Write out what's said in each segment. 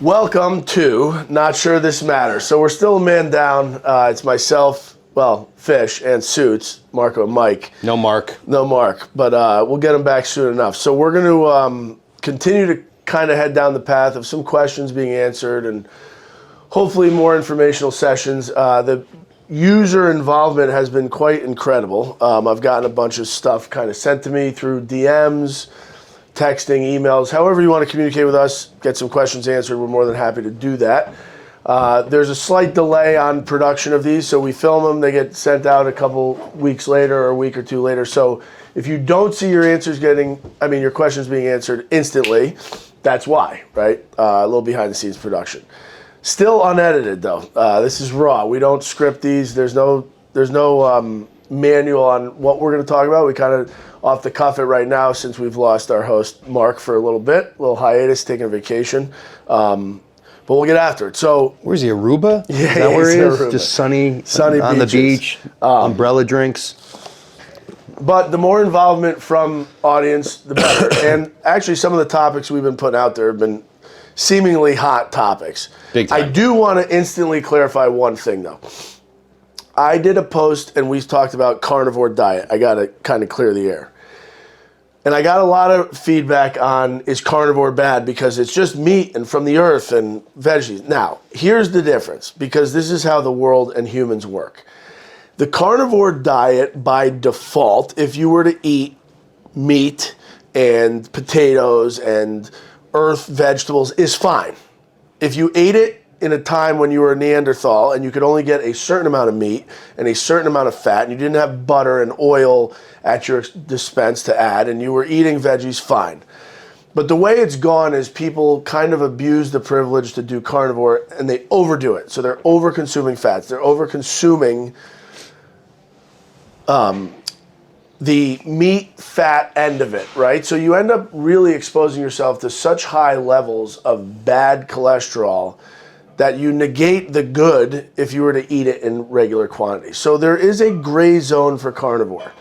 Welcome to Not Sure This Matters. So we're still a man down. It's myself, Fish, and Suits, Marco and Mike. No Mark. No Mark, but we'll get him back soon enough. So we're going to continue to kind of head down the path of some questions being answered and hopefully more informational sessions. The user involvement has been quite incredible. I've gotten a bunch of stuff kind of sent to me through DMs, texting, emails, however you want to communicate with us, get some questions answered. We're more than happy to do that. There's a slight delay on production of these, so we film them. They get sent out a couple weeks later or a week or two later. So if you don't see your your questions being answered instantly, that's why, right? A little behind the scenes production. Still unedited though. This is raw. We don't script these. There's no manual on what we're going to talk about. We kind of off the cuff it right now since we've lost our host Mark for a little little hiatus, taking a vacation. But we'll get after it. So where's he? Aruba? Yeah, is that where he is? Aruba. Just sunny on beaches. The beach, umbrella drinks. But the more involvement from audience, the better. And actually, some of the topics we've been putting out there have been seemingly hot topics. Big time. I do want to instantly clarify one thing, though. I did a post, and we talked about carnivore diet. I got to kind of clear the air. And I got a lot of feedback on, is carnivore bad because it's just meat and from the earth and veggies. Now, here's the difference, because this is how the world and humans work. The carnivore diet, by default, if you were to eat meat and potatoes and earth vegetables, is fine. If you ate it in a time when you were a Neanderthal and you could only get a certain amount of meat and a certain amount of fat and you didn't have butter and oil at your dispense to add and you were eating veggies, fine. But the way it's gone is people kind of abuse the privilege to do carnivore and they overdo it. So they're over-consuming fats. They're over-consuming the meat fat end of it, right? So you end up really exposing yourself to such high levels of bad cholesterol that you negate the good if you were to eat it in regular quantities. So there is a gray zone for carnivore.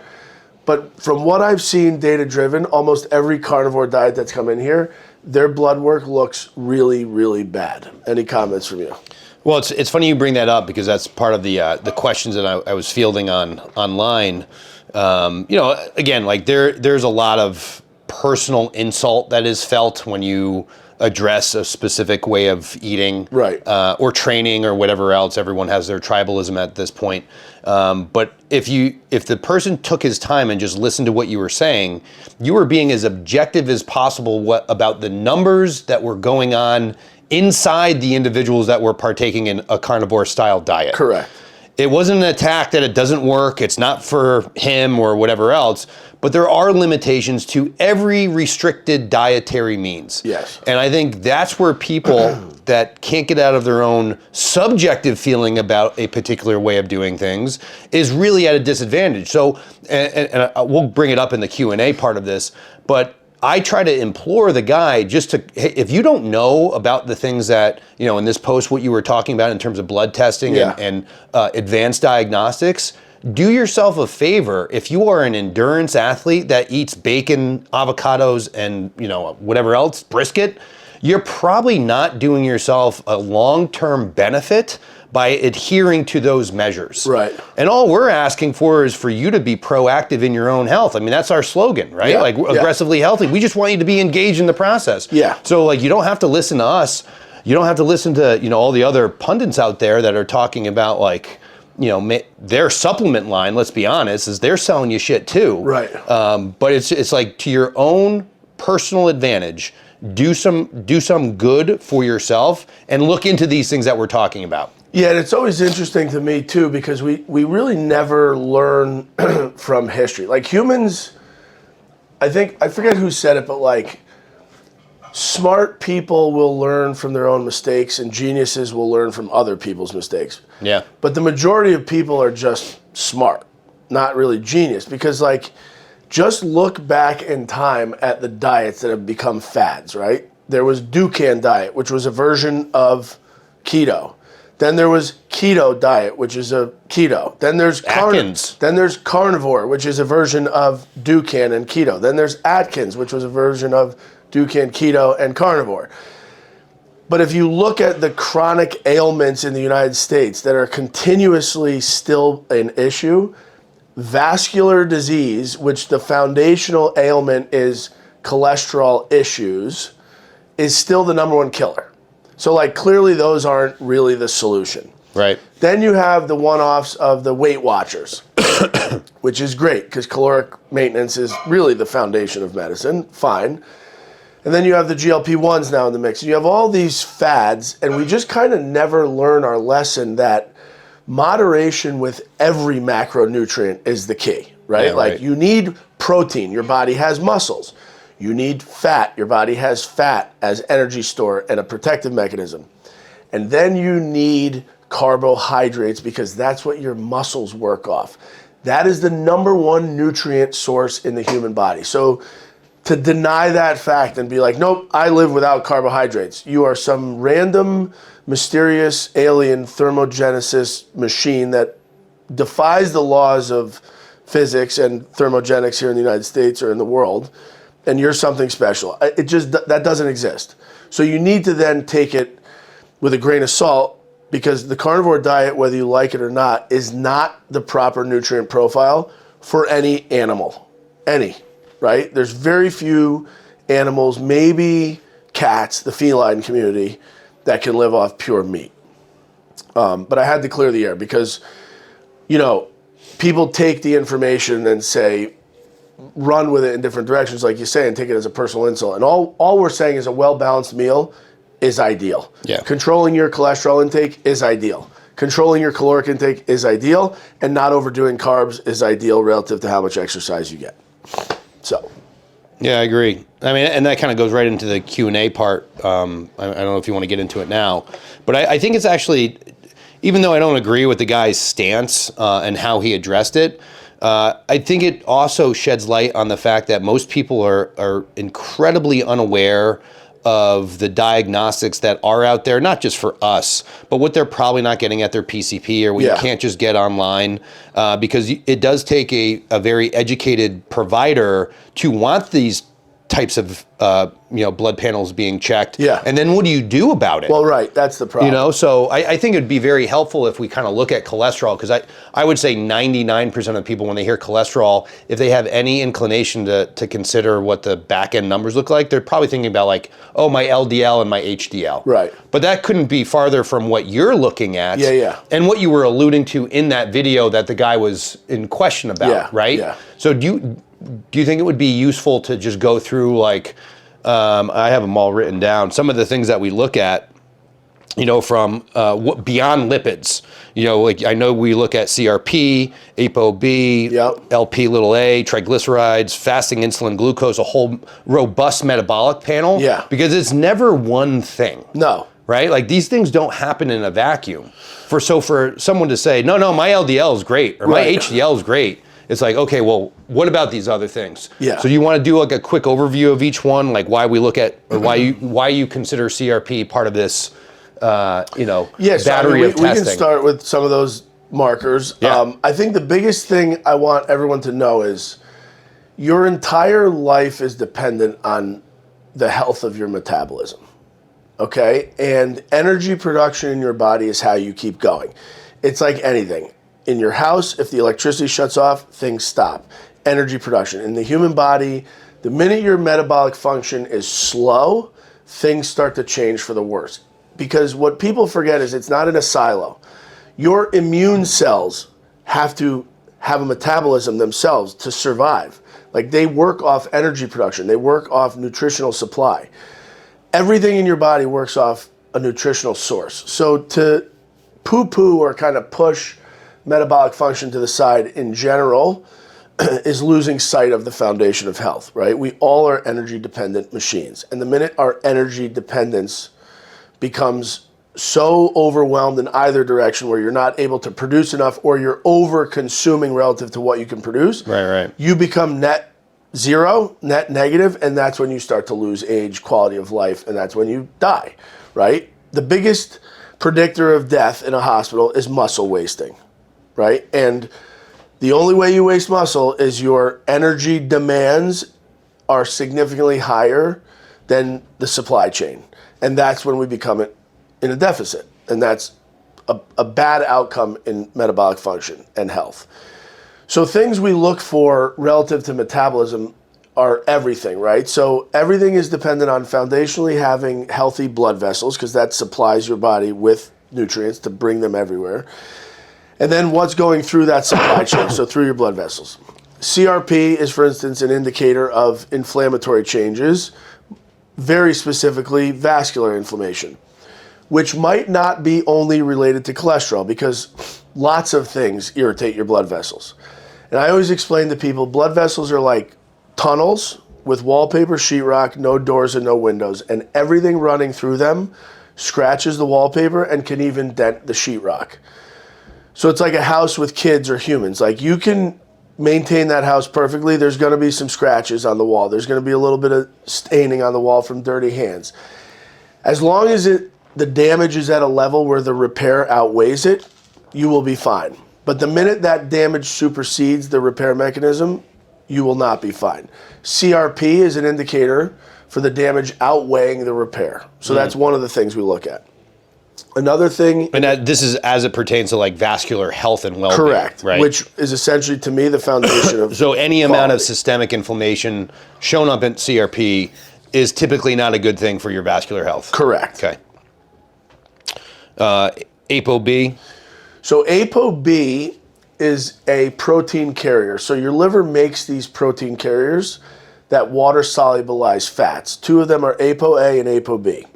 But from what I've seen, data-driven, almost every carnivore diet that's come in here, their blood work looks really, really bad. Any comments from you? Well, it's funny you bring that up because that's part of the questions that I was fielding online. Again, like there's a lot of personal insult that is felt when you address a specific way of eating, right, or training or whatever else. Everyone has their tribalism at this point. But if the person took his time and just listened to what you were saying, you were being as objective as possible about the numbers that were going on inside the individuals that were partaking in a carnivore style diet. Correct. It wasn't an attack that it doesn't work, it's not for him or whatever else, but there are limitations to every restricted dietary means. Yes. And I think that's where people that can't get out of their own subjective feeling about a particular way of doing things is really at a disadvantage. So, and we'll bring it up in the Q&A part of this, but I try to implore the guy just to, hey, if you don't know about the things that, in this post, what you were talking about in terms of blood testing and advanced diagnostics, do yourself a favor. If you are an endurance athlete that eats bacon, avocados, and, whatever else, brisket, you're probably not doing yourself a long-term benefit by adhering to those measures. Right. And all we're asking for is for you to be proactive in your own health. I mean, that's our slogan, right? Yeah. Aggressively healthy. We just want you to be engaged in the process. Yeah. So you don't have to listen to us. You don't have to listen to, all the other pundits out there that are talking about their supplement line, let's be honest, is they're selling you shit too. Right. But it's like to your own personal advantage, do some good for yourself and look into these things that we're talking about. Yeah, and it's always interesting to me, too, because we really never learn from history. Like humans, I forget who said it, but smart people will learn from their own mistakes and geniuses will learn from other people's mistakes. Yeah. But the majority of people are just smart, not really genius, because just look back in time at the diets that have become fads, right? There was Dukan diet, which was a version of keto. Then there was keto diet, which is a keto. Then there's Atkins. Then there's carnivore, which is a version of Dukan and keto. Then there's Atkins, which was a version of Dukan, keto, and carnivore. But if you look at the chronic ailments in the United States that are continuously still an issue, vascular disease, which the foundational ailment is cholesterol issues, is still the number one killer. So like clearly those aren't really the solution. Right. Then you have the one-offs of the Weight Watchers, which is great because caloric maintenance is really the foundation of medicine. Fine. And then you have the GLP-1s now in the mix. You have all these fads, and we just kind of never learn our lesson that moderation with every macronutrient is the key, right? Yeah, like right. you need protein, your body has muscles. You need fat, your body has fat as energy store and a protective mechanism. And then you need carbohydrates because that's what your muscles work off. That is the number one nutrient source in the human body. So to deny that fact and be like, nope, I live without carbohydrates. You are some random, mysterious alien thermogenesis machine that defies the laws of physics and thermogenics here in the United States or in the world, and you're something special. That doesn't exist. So you need to then take it with a grain of salt because the carnivore diet, whether you like it or not, is not the proper nutrient profile for any animal. Any. Right? There's very few animals, maybe cats, the feline community, that can live off pure meat. But I had to clear the air because, people take the information and say, run with it in different directions, like you say, and take it as a personal insult. And all we're saying is a well-balanced meal is ideal. Yeah. Controlling your cholesterol intake is ideal. Controlling your caloric intake is ideal. And not overdoing carbs is ideal relative to how much exercise you get. So, yeah, I agree. I mean, and that kind of goes right into the Q&A part. I don't know if you want to get into it now, but I think it's actually, even though I don't agree with the guy's stance and how he addressed it, I think it also sheds light on the fact that most people are incredibly unaware of the diagnostics that are out there, not just for us, but what they're probably not getting at their PCP or what you can't just get online, because it does take a very educated provider to want these types of blood panels being checked. Yeah. And then what do you do about it? well, right, that's the problem. So I think it'd be very helpful if we kind of look at cholesterol, because I would say 99% of people, when they hear cholesterol, if they have any inclination to consider what the back end numbers look like, they're probably thinking about like, oh, my LDL and my HDL. Right. But that couldn't be farther from what you're looking at. Yeah. And what you were alluding to in that video that the guy was in question about, right? Yeah. So do you think it would be useful to just go through like, I have them all written down, some of the things that we look at, from what beyond lipids, like I know we look at CRP, ApoB, LP little a, triglycerides, fasting insulin, glucose, a whole robust metabolic panel. Yeah. Because it's never one thing. No. Right? Like these things don't happen in a vacuum. For someone to say, no, my LDL is great, or my HDL is great. It's like, okay, well, what about these other things? Yeah. So you want to do like a quick overview of each one, like why we look at, or why you consider CRP part of this, battery of testing? We can start with some of those markers. Yeah. I think the biggest thing I want everyone to know is your entire life is dependent on the health of your metabolism. Okay? And energy production in your body is how you keep going. It's like anything. In your house, if the electricity shuts off, things stop. Energy production. In the human body, the minute your metabolic function is slow, things start to change for the worse. Because what people forget is it's not in a silo. Your immune cells have to have a metabolism themselves to survive. Like they work off energy production. They work off nutritional supply. Everything in your body works off a nutritional source. So to poo-poo or kind of push metabolic function to the side in general is losing sight of the foundation of health, right? We all are energy dependent machines. And the minute our energy dependence becomes so overwhelmed in either direction where you're not able to produce enough or you're over consuming relative to what you can produce, right. You become net zero, net negative, and that's when you start to lose age, quality of life, and that's when you die, right? The biggest predictor of death in a hospital is muscle wasting. Right? And the only way you waste muscle is your energy demands are significantly higher than the supply chain. And that's when we become in a deficit. And that's a bad outcome in metabolic function and health. So things we look for relative to metabolism are everything, right? So everything is dependent on foundationally having healthy blood vessels, because that supplies your body with nutrients to bring them everywhere. And then what's going through that supply chain, so through your blood vessels. CRP is, for instance, an indicator of inflammatory changes, very specifically vascular inflammation, which might not be only related to cholesterol, because lots of things irritate your blood vessels. And I always explain to people, blood vessels are like tunnels with wallpaper, sheetrock, no doors and no windows, and everything running through them scratches the wallpaper and can even dent the sheetrock. So it's like a house with kids or humans. Like, you can maintain that house perfectly. There's going to be some scratches on the wall. There's going to be a little bit of staining on the wall from dirty hands. As long as the damage is at a level where the repair outweighs it, you will be fine. But the minute that damage supersedes the repair mechanism, you will not be fine. CRP is an indicator for the damage outweighing the repair. So that's one of the things we look at. Another thing... And this is as it pertains to like vascular health and well-being. Correct. Right? Which is essentially, to me, the foundation of So any amount of quality. systemic inflammation shown up in CRP is typically not a good thing for your vascular health. Correct. Okay. ApoB? So ApoB is a protein carrier. So your liver makes these protein carriers that water solubilize fats. Two of them are ApoA and ApoB.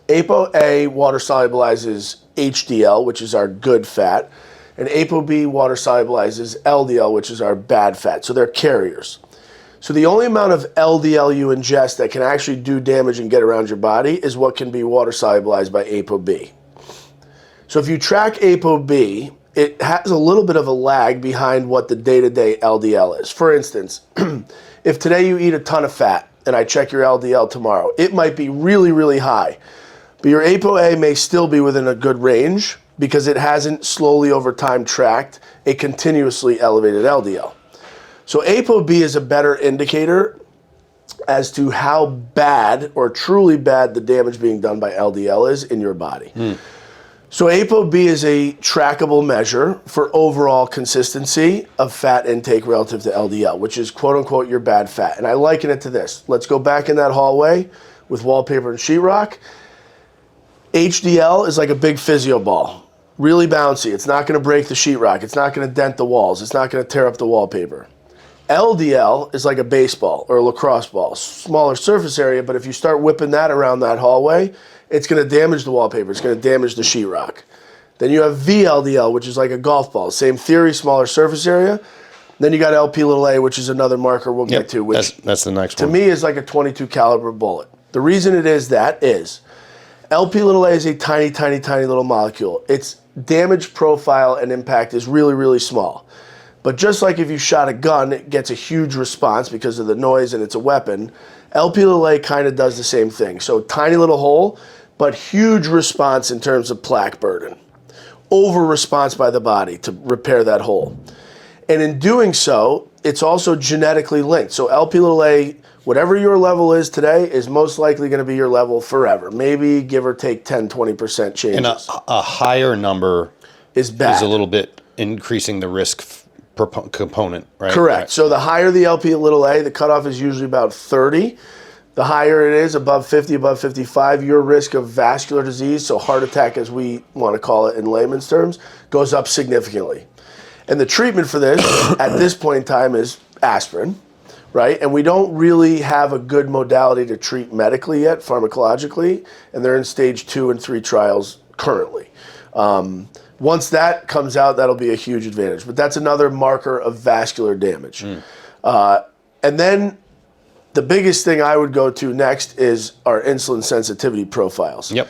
ApoA water solubilizes HDL, which is our good fat, and ApoB water solubilizes LDL, which is our bad fat. So they're carriers. So the only amount of LDL you ingest that can actually do damage and get around your body is what can be water solubilized by ApoB. So if you track ApoB, it has a little bit of a lag behind what the day-to-day LDL is. For instance, if today you eat a ton of fat and I check your LDL tomorrow, it might be really, really high. But your ApoA may still be within a good range because it hasn't slowly over time tracked a continuously elevated LDL. So ApoB is a better indicator as to how bad or truly bad the damage being done by LDL is in your body. So ApoB is a trackable measure for overall consistency of fat intake relative to LDL, which is quote unquote your bad fat. And I liken it to this. Let's go back in that hallway with wallpaper and sheetrock. HDL is like a big physio ball, really bouncy. It's not going to break the sheetrock. It's not going to dent the walls. It's not going to tear up the wallpaper. LDL is like a baseball or a lacrosse ball, smaller surface area, but if you start whipping that around that hallway, it's going to damage the wallpaper. It's going to damage the sheetrock. Then you have VLDL, which is like a golf ball. Same theory, smaller surface area. Then you got LP(a), which is another marker we'll get to, which that's the next to one. me is like a .22 caliber bullet. The reason it is that is LP(a) is a tiny, tiny, tiny little molecule. Its damage profile and impact is really, really small. But just like if you shot a gun, it gets a huge response because of the noise and it's a weapon, LP(a) kind of does the same thing. So tiny little hole, but huge response in terms of plaque burden. Over response by the body to repair that hole. And in doing so, it's also genetically linked. So LP(a), whatever your level is today, is most likely going to be your level forever. Maybe give or take 10, 20% changes. And a higher number is bad. Is a little bit increasing the risk component, right? Correct. Right. So the higher the LP(a), the cutoff is usually about 30. The higher it is, above 50, above 55, your risk of vascular disease, so heart attack as we want to call it in layman's terms, goes up significantly. And the treatment for this at this point in time is aspirin, right? And we don't really have a good modality to treat medically yet, pharmacologically, and they're in stage 2 and 3 trials currently. Once that comes out, that'll be a huge advantage. But that's another marker of vascular damage. And then the biggest thing I would go to next is our insulin sensitivity profiles. Yep.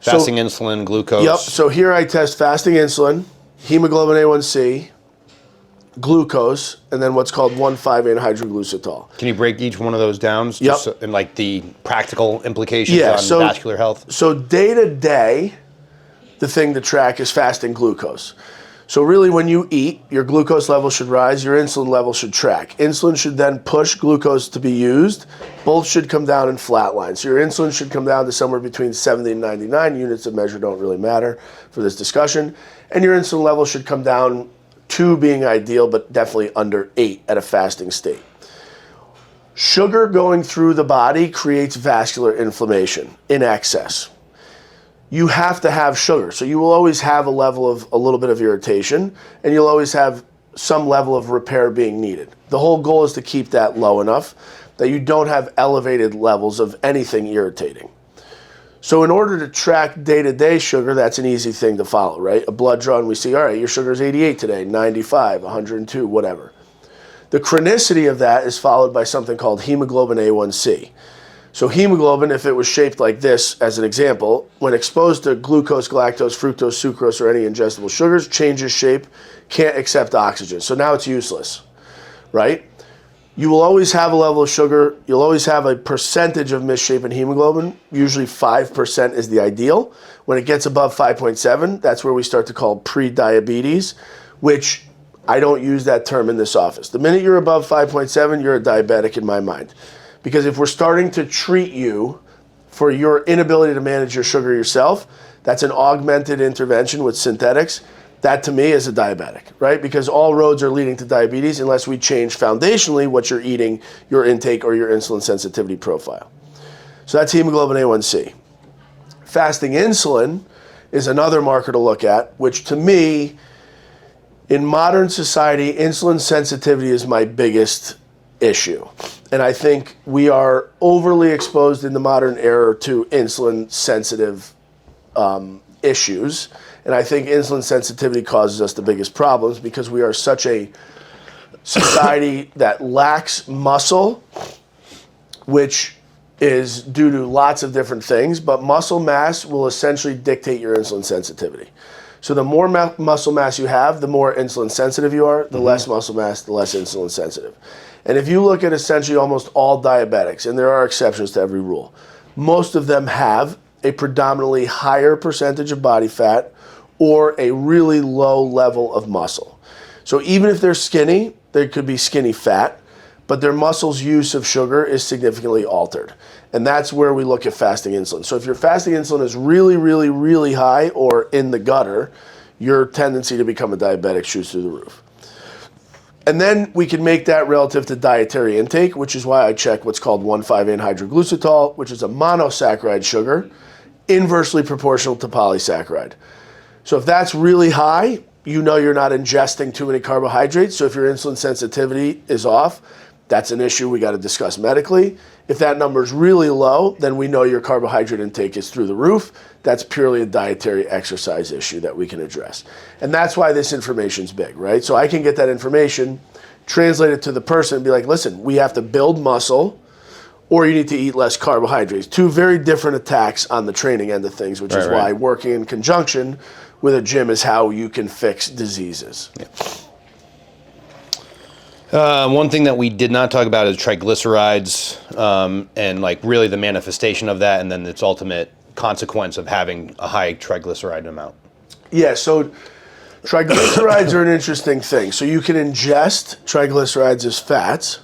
Fasting insulin, glucose. Yep. So here I test fasting insulin, hemoglobin A1C, glucose, and then what's called 1,5-anhydroglucitol. Can you break each one of those down? Yep. And like the practical implications on vascular health? So day to day, the thing to track is fasting glucose. So really when you eat, your glucose level should rise, your insulin level should track. Insulin should then push glucose to be used. Both should come down in flat lines. So your insulin should come down to somewhere between 70 and 99. Units of measure don't really matter for this discussion. And your insulin level should come down, 2 being ideal, but definitely under 8 at a fasting state. Sugar going through the body creates vascular inflammation in excess. You have to have sugar. So you will always have a little bit of irritation, and you'll always have some level of repair being needed. The whole goal is to keep that low enough that you don't have elevated levels of anything irritating. So in order to track day-to-day sugar, that's an easy thing to follow, right? A blood draw, and we see, all right, your sugar is 88 today, 95, 102, whatever. The chronicity of that is followed by something called hemoglobin A1C. So hemoglobin, if it was shaped like this, as an example, when exposed to glucose, galactose, fructose, sucrose, or any ingestible sugars, changes shape, can't accept oxygen. So now it's useless, right? You will always have a level of sugar. You'll always have a percentage of misshapen hemoglobin. Usually 5% is the ideal. When it gets above 5.7, that's where we start to call pre-diabetes, which I don't use that term in this office. The minute you're above 5.7, you're a diabetic in my mind. Because if we're starting to treat you for your inability to manage your sugar yourself, that's an augmented intervention with synthetics. That to me is a diabetic, right? Because all roads are leading to diabetes unless we change foundationally what you're eating, your intake, or your insulin sensitivity profile. So that's hemoglobin A1C. Fasting insulin is another marker to look at, which to me, in modern society, insulin sensitivity is my biggest issue. And I think we are overly exposed in the modern era to insulin sensitive issues. And I think insulin sensitivity causes us the biggest problems because we are such a society that lacks muscle, which is due to lots of different things, but muscle mass will essentially dictate your insulin sensitivity. So the more muscle mass you have, the more insulin sensitive you are, the less muscle mass, the less insulin sensitive. And if you look at essentially almost all diabetics, and there are exceptions to every rule, most of them have a predominantly higher percentage of body fat or a really low level of muscle. So even if they're skinny, they could be skinny fat, but their muscle's use of sugar is significantly altered. And that's where we look at fasting insulin. So if your fasting insulin is really, really, really high or in the gutter, your tendency to become a diabetic shoots through the roof. And then we can make that relative to dietary intake, which is why I check what's called 1,5-anhydroglucitol, which is a monosaccharide sugar, inversely proportional to polysaccharide. So if that's really high, you know you're not ingesting too many carbohydrates. So if your insulin sensitivity is off, that's an issue we got to discuss medically. If that number is really low, then we know your carbohydrate intake is through the roof. That's purely a dietary exercise issue that we can address. And that's why this information's big, right? So I can get that information, translate it to the person and be like, listen, we have to build muscle or you need to eat less carbohydrates. 2 very different attacks on the training end of things, which is why working in conjunction with a gym is how you can fix diseases. Yeah. One thing that we did not talk about is triglycerides and like really the manifestation of that and then its ultimate consequence of having a high triglyceride amount. Yeah, so triglycerides are an interesting thing. So you can ingest triglycerides as fats,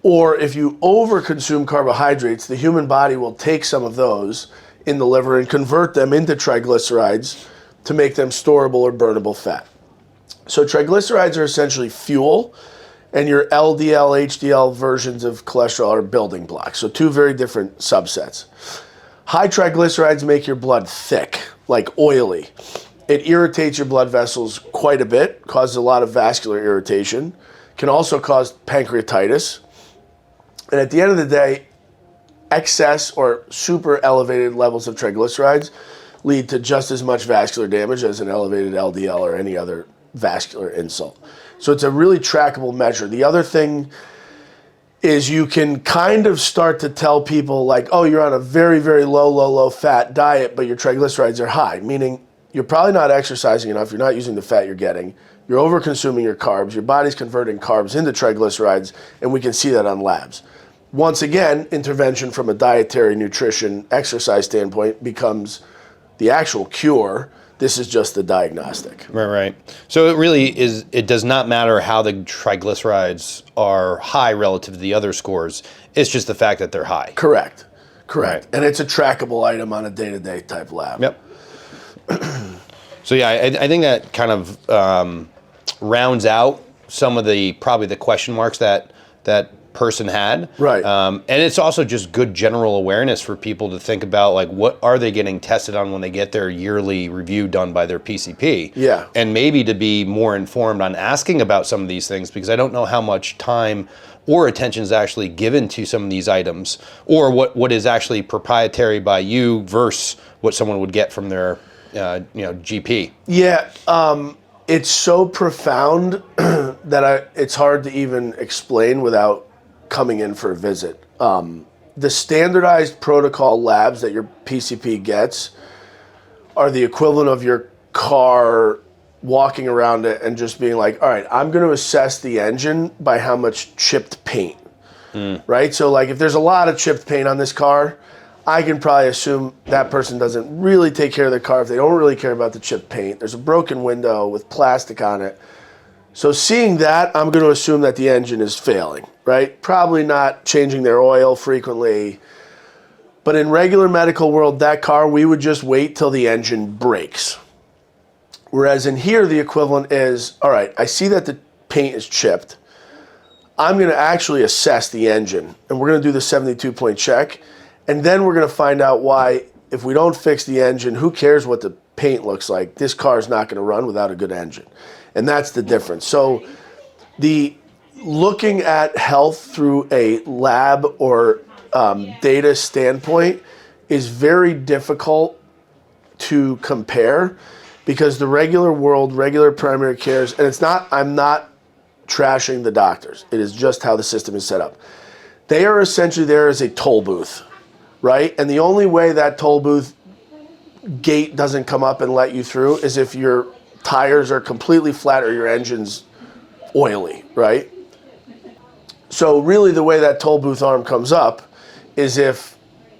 or if you overconsume carbohydrates, the human body will take some of those in the liver and convert them into triglycerides to make them storable or burnable fat. So triglycerides are essentially fuel, and your LDL, HDL versions of cholesterol are building blocks. So 2 very different subsets. High triglycerides make your blood thick, like oily. It irritates your blood vessels quite a bit, causes a lot of vascular irritation, can also cause pancreatitis. And at the end of the day, excess or super elevated levels of triglycerides lead to just as much vascular damage as an elevated LDL or any other vascular insult. So it's a really trackable measure. The other thing is you can kind of start to tell people like, oh, you're on a very, very low fat diet, but your triglycerides are high, meaning you're probably not exercising enough, you're not using the fat you're getting, you're over-consuming your carbs, your body's converting carbs into triglycerides, and we can see that on labs. Once again, intervention from a dietary, nutrition, exercise standpoint becomes the actual cure This is just the diagnostic. Right. So it really is, it does not matter how the triglycerides are high relative to the other scores. It's just the fact that they're high. Correct. Right. And it's a trackable item on a day-to-day type lab. Yep. So yeah, I think that kind of rounds out some of probably the question marks that person had. Right. And it's also just good general awareness for people to think about, like, what are they getting tested on when they get their yearly review done by their PCP? Yeah. And maybe to be more informed on asking about some of these things, because I don't know how much time or attention is actually given to some of these items, or what is actually proprietary by you versus what someone would get from their GP. Yeah. It's so profound that it's hard to even explain without coming in for a visit. The standardized protocol labs that your PCP gets are the equivalent of your car walking around it and just being like, all right, I'm going to assess the engine by how much chipped paint, right? So like if there's a lot of chipped paint on this car, I can probably assume that person doesn't really take care of their car if they don't really care about the chipped paint. There's a broken window with plastic on it. So seeing that, I'm going to assume that the engine is failing, right? Probably not changing their oil frequently. But in regular medical world, that car, we would just wait till the engine breaks. Whereas in here, the equivalent is, all right, I see that the paint is chipped. I'm going to actually assess the engine, and we're going to do the 72-point check. And then we're going to find out why, if we don't fix the engine, who cares what the paint looks like? This car is not going to run without a good engine. And that's the difference. So the looking at health through a lab or data standpoint is very difficult to compare, because the regular world, regular primary cares, and I'm not trashing the doctors. It is just how the system is set up. They are essentially there as a toll booth, right? And the only way that toll booth gate doesn't come up and let you through is if your tires are completely flat or your engine's oily, right? So really the way that toll booth arm comes up is if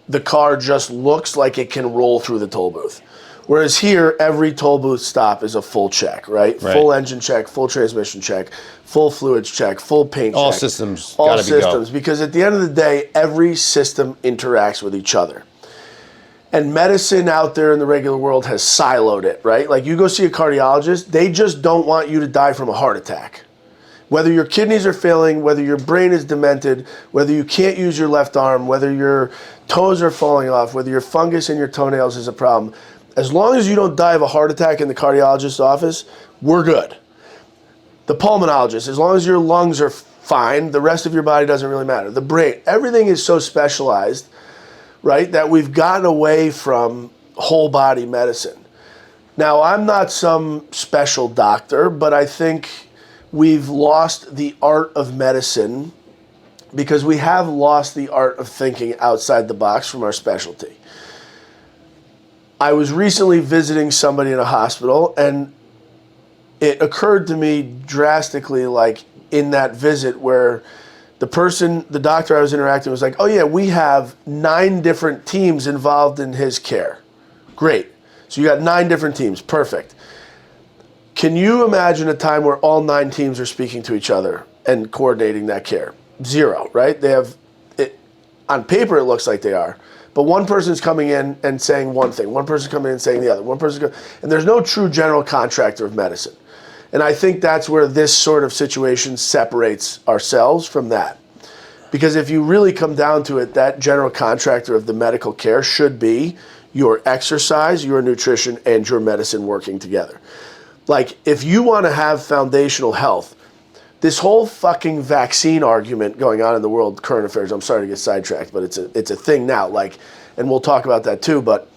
the car just looks like it can roll through the toll booth. Whereas here, every toll booth stop is a full check, right? Full engine check, full transmission check, full fluids check, full paint check. All systems All gotta be go. systems, because at the end of the day, every system interacts with each other. And medicine out there in the regular world has siloed it, right? Like you go see a cardiologist, they just don't want you to die from a heart attack. Whether your kidneys are failing, whether your brain is demented, whether you can't use your left arm, whether your toes are falling off, whether your fungus in your toenails is a problem, as long as you don't die of a heart attack in the cardiologist's office, we're good. The pulmonologist, as long as your lungs are fine, the rest of your body doesn't really matter. The brain, everything is so specialized, right, that we've gotten away from whole body medicine. Now, I'm not some special doctor, but I think we've lost the art of medicine because we have lost the art of thinking outside the box from our specialty. I was recently visiting somebody in a hospital, and it occurred to me drastically, like in that visit, where the doctor I was interacting with was like, oh yeah, we have 9 different teams involved in his care. Great. So you got 9 different teams. Perfect. Can you imagine a time where all 9 teams are speaking to each other and coordinating that care? 0, right? They have it on paper, it looks like they are. But one person's coming in and saying one thing, one person's coming in and saying the other, and there's no true general contractor of medicine. And I think that's where this sort of situation separates ourselves from that. Because if you really come down to it, that general contractor of the medical care should be your exercise, your nutrition, and your medicine working together. Like, if you want to have foundational health, this whole fucking vaccine argument going on in the world, current affairs, I'm sorry to get sidetracked, but it's a thing now, like, and we'll talk about that too, but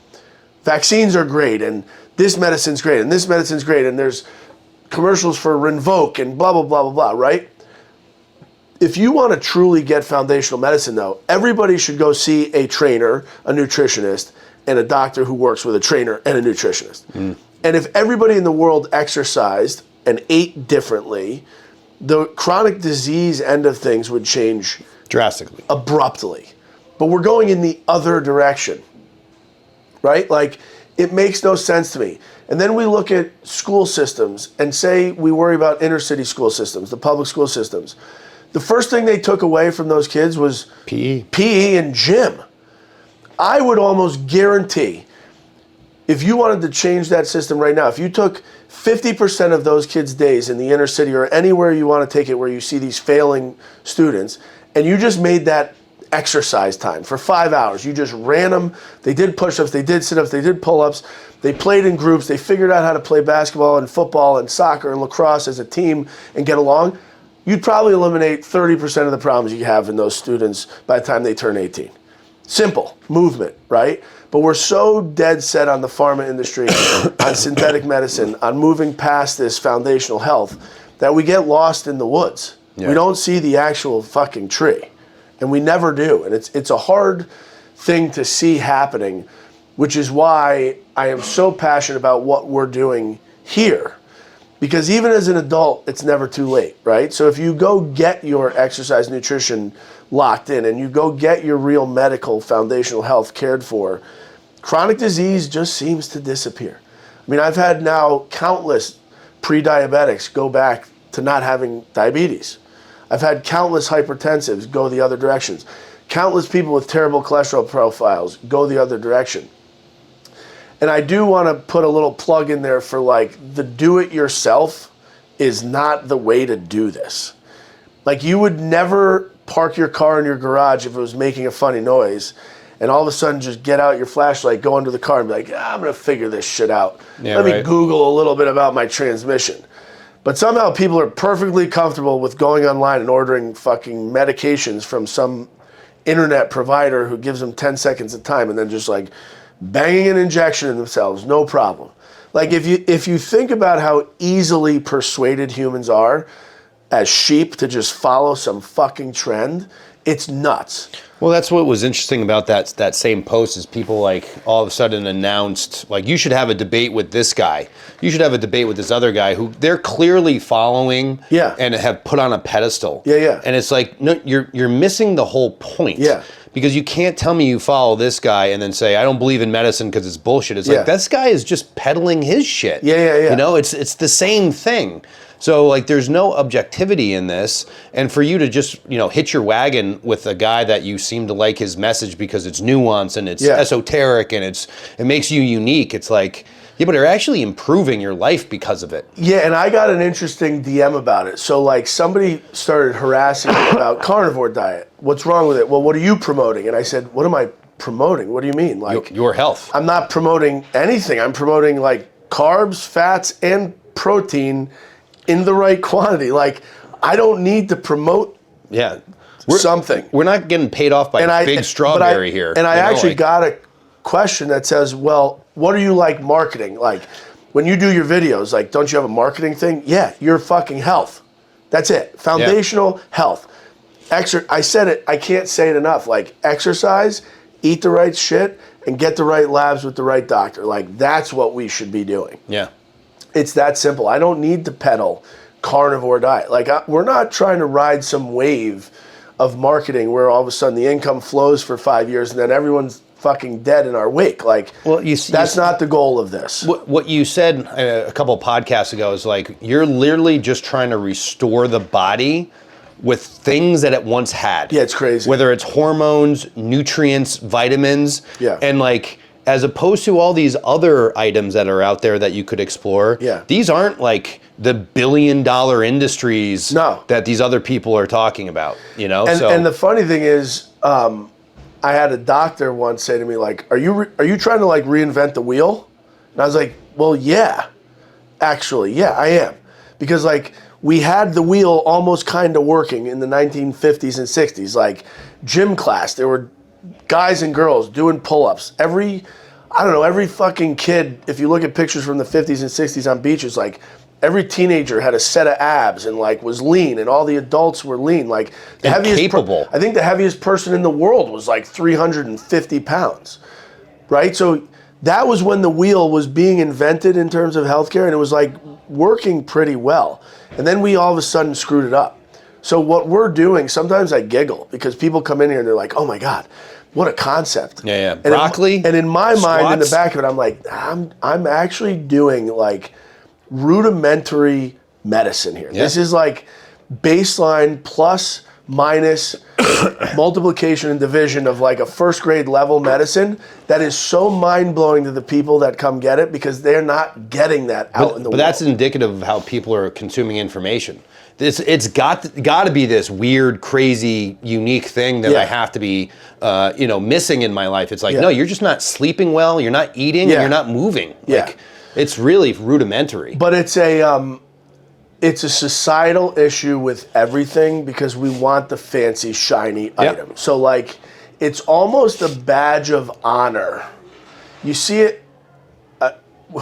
vaccines are great, and this medicine's great, and this medicine's great, and there's commercials for Rinvoq and blah, blah, blah, blah, blah, right? If you want to truly get foundational medicine, though, everybody should go see a trainer, a nutritionist, and a doctor who works with a trainer and a nutritionist. And if everybody in the world exercised and ate differently, the chronic disease end of things would change drastically, abruptly. But we're going in the other direction, right? Like, it makes no sense to me. And then we look at school systems and say we worry about inner city school systems, the public school systems. The first thing they took away from those kids was PE and gym. I would almost guarantee if you wanted to change that system right now, if you took 50% of those kids' days in the inner city or anywhere you want to take it where you see these failing students, and you just made that exercise time for 5 hours, you just ran them, they did push-ups, they did sit-ups, they did pull-ups, they played in groups, they figured out how to play basketball and football and soccer and lacrosse as a team and get along, you'd probably eliminate 30% of the problems you have in those students by the time they turn 18. Simple movement, right? But we're so dead set on the pharma industry, on synthetic medicine, on moving past this foundational health that we get lost in the woods. Yeah. We don't see the actual fucking tree, and we never do. And it's a hard thing to see happening, which is why I am so passionate about what we're doing here. Because even as an adult, it's never too late, right? So if you go get your exercise nutrition locked in and you go get your real medical foundational health cared for, chronic disease just seems to disappear. I mean, I've had now countless pre-diabetics go back to not having diabetes. I've had countless hypertensives go the other directions. Countless people with terrible cholesterol profiles go the other direction. And I do want to put a little plug in there for like the do-it-yourself is not the way to do this. Like you would never park your car in your garage if it was making a funny noise and all of a sudden just get out your flashlight, go into the car and be like, I'm going to figure this shit out. Let me Google a little bit about my transmission. But somehow people are perfectly comfortable with going online and ordering fucking medications from some internet provider who gives them 10 seconds of time and then just like banging an injection in themselves, no problem. Like if you think about how easily persuaded humans are as sheep to just follow some fucking trend, it's nuts. Well, that's what was interesting about that same post is people like all of a sudden announced like you should have a debate with this guy. You should have a debate with this other guy who they're clearly following and have put on a pedestal. Yeah. And it's like, no, you're missing the whole point. Yeah. Because you can't tell me you follow this guy and then say, I don't believe in medicine because it's bullshit. It's like, this guy is just peddling his shit. Yeah. You know, it's the same thing. So like there's no objectivity in this, and for you to just, you know, hit your wagon with a guy that you seem to like his message because it's nuanced and it's esoteric and it makes you unique, it's like, yeah, but you're actually improving your life because of it. Yeah, and I got an interesting DM about it. So like somebody started harassing me about carnivore diet. What's wrong with it? Well, what are you promoting? And I said, what am I promoting? What do you mean? Like your health. I'm not promoting anything. I'm promoting like carbs, fats, and protein in the right quantity. Like, I don't need to promote something. We're not getting paid off by Big Strawberry here. And I actually got a question that says, well, what are you like marketing? Like, when you do your videos, like, don't you have a marketing thing? Yeah, your fucking health. That's it. Foundational health. I said it, I can't say it enough. Like, exercise, eat the right shit, and get the right labs with the right doctor. Like, that's what we should be doing. Yeah. It's that simple. I don't need to peddle carnivore diet. Like we're not trying to ride some wave of marketing where all of a sudden the income flows for 5 years and then everyone's fucking dead in our wake. Like that's not the goal of this. What you said a couple of podcasts ago is like you're literally just trying to restore the body with things that it once had. Yeah, it's crazy. Whether it's hormones, nutrients, vitamins, and like as opposed to all these other items that are out there that you could explore, these aren't like the billion-dollar industries that these other people are talking about, you know? And the funny thing is, I had a doctor once say to me, like, are you trying to like reinvent the wheel? And I was like, well, yeah, actually, I am. Because like we had the wheel almost kind of working in the 1950s and 60s, like gym class, there were guys and girls doing pull-ups. Every fucking kid, if you look at pictures from the 50s and 60s on beaches, like every teenager had a set of abs and like was lean, and all the adults were lean. Like the heaviest capable. I think the heaviest person in the world was like 350 pounds, right? So that was when the wheel was being invented in terms of healthcare, and it was like working pretty well. And then we all of a sudden screwed it up. So what we're doing, sometimes I giggle because people come in here and they're like, oh my God, what a concept. Yeah. And Broccoli. and in my mind, in the squats. back of it, I'm like, I'm actually doing like rudimentary medicine here. Yeah. This is like baseline plus minus multiplication and division of like a first grade level medicine that is so mind blowing to the people that come get it because they're not getting that out in the world. But that's indicative of how people are consuming information. It's got to be this weird, crazy, unique thing that I have to be, missing in my life. It's like, no, you're just not sleeping well. You're not eating, and you're not moving. Like, it's really rudimentary. But it's a societal issue with everything because we want the fancy, shiny item. So like, it's almost a badge of honor. You see it.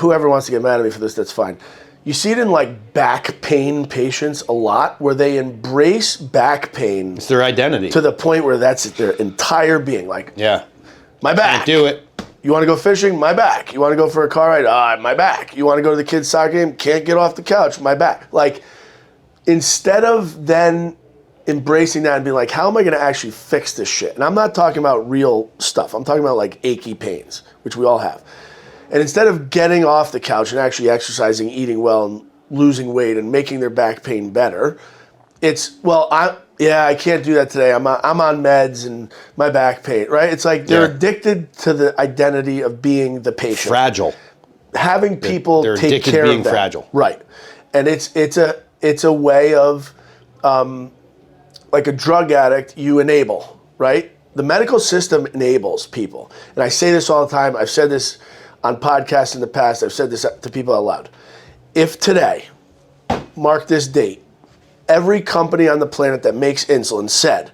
Whoever wants to get mad at me for this, that's fine. You see it in like back pain patients a lot where they embrace back pain. It's their identity. To the point where that's their entire being. Like, my back. Can't do it. You want to go fishing? My back. You want to go for a car ride? My back. You want to go to the kids' soccer game? Can't get off the couch? My back. Like, instead of then embracing that and being like, how am I going to actually fix this shit? And I'm not talking about real stuff. I'm talking about like achy pains, which we all have. And instead of getting off the couch and actually exercising, eating well, and losing weight and making their back pain better, it's, I can't do that today. I'm on meds and my back pain, right? It's like they're addicted to the identity of being the patient. Fragile. Having people they're take addicted care to being of them. fragile. Right. And it's a way of, like a drug addict, you enable, right? The medical system enables people. And I say this all the time. I've said this on podcasts in the past. I've said this to people out loud. If today, mark this date, every company on the planet that makes insulin said,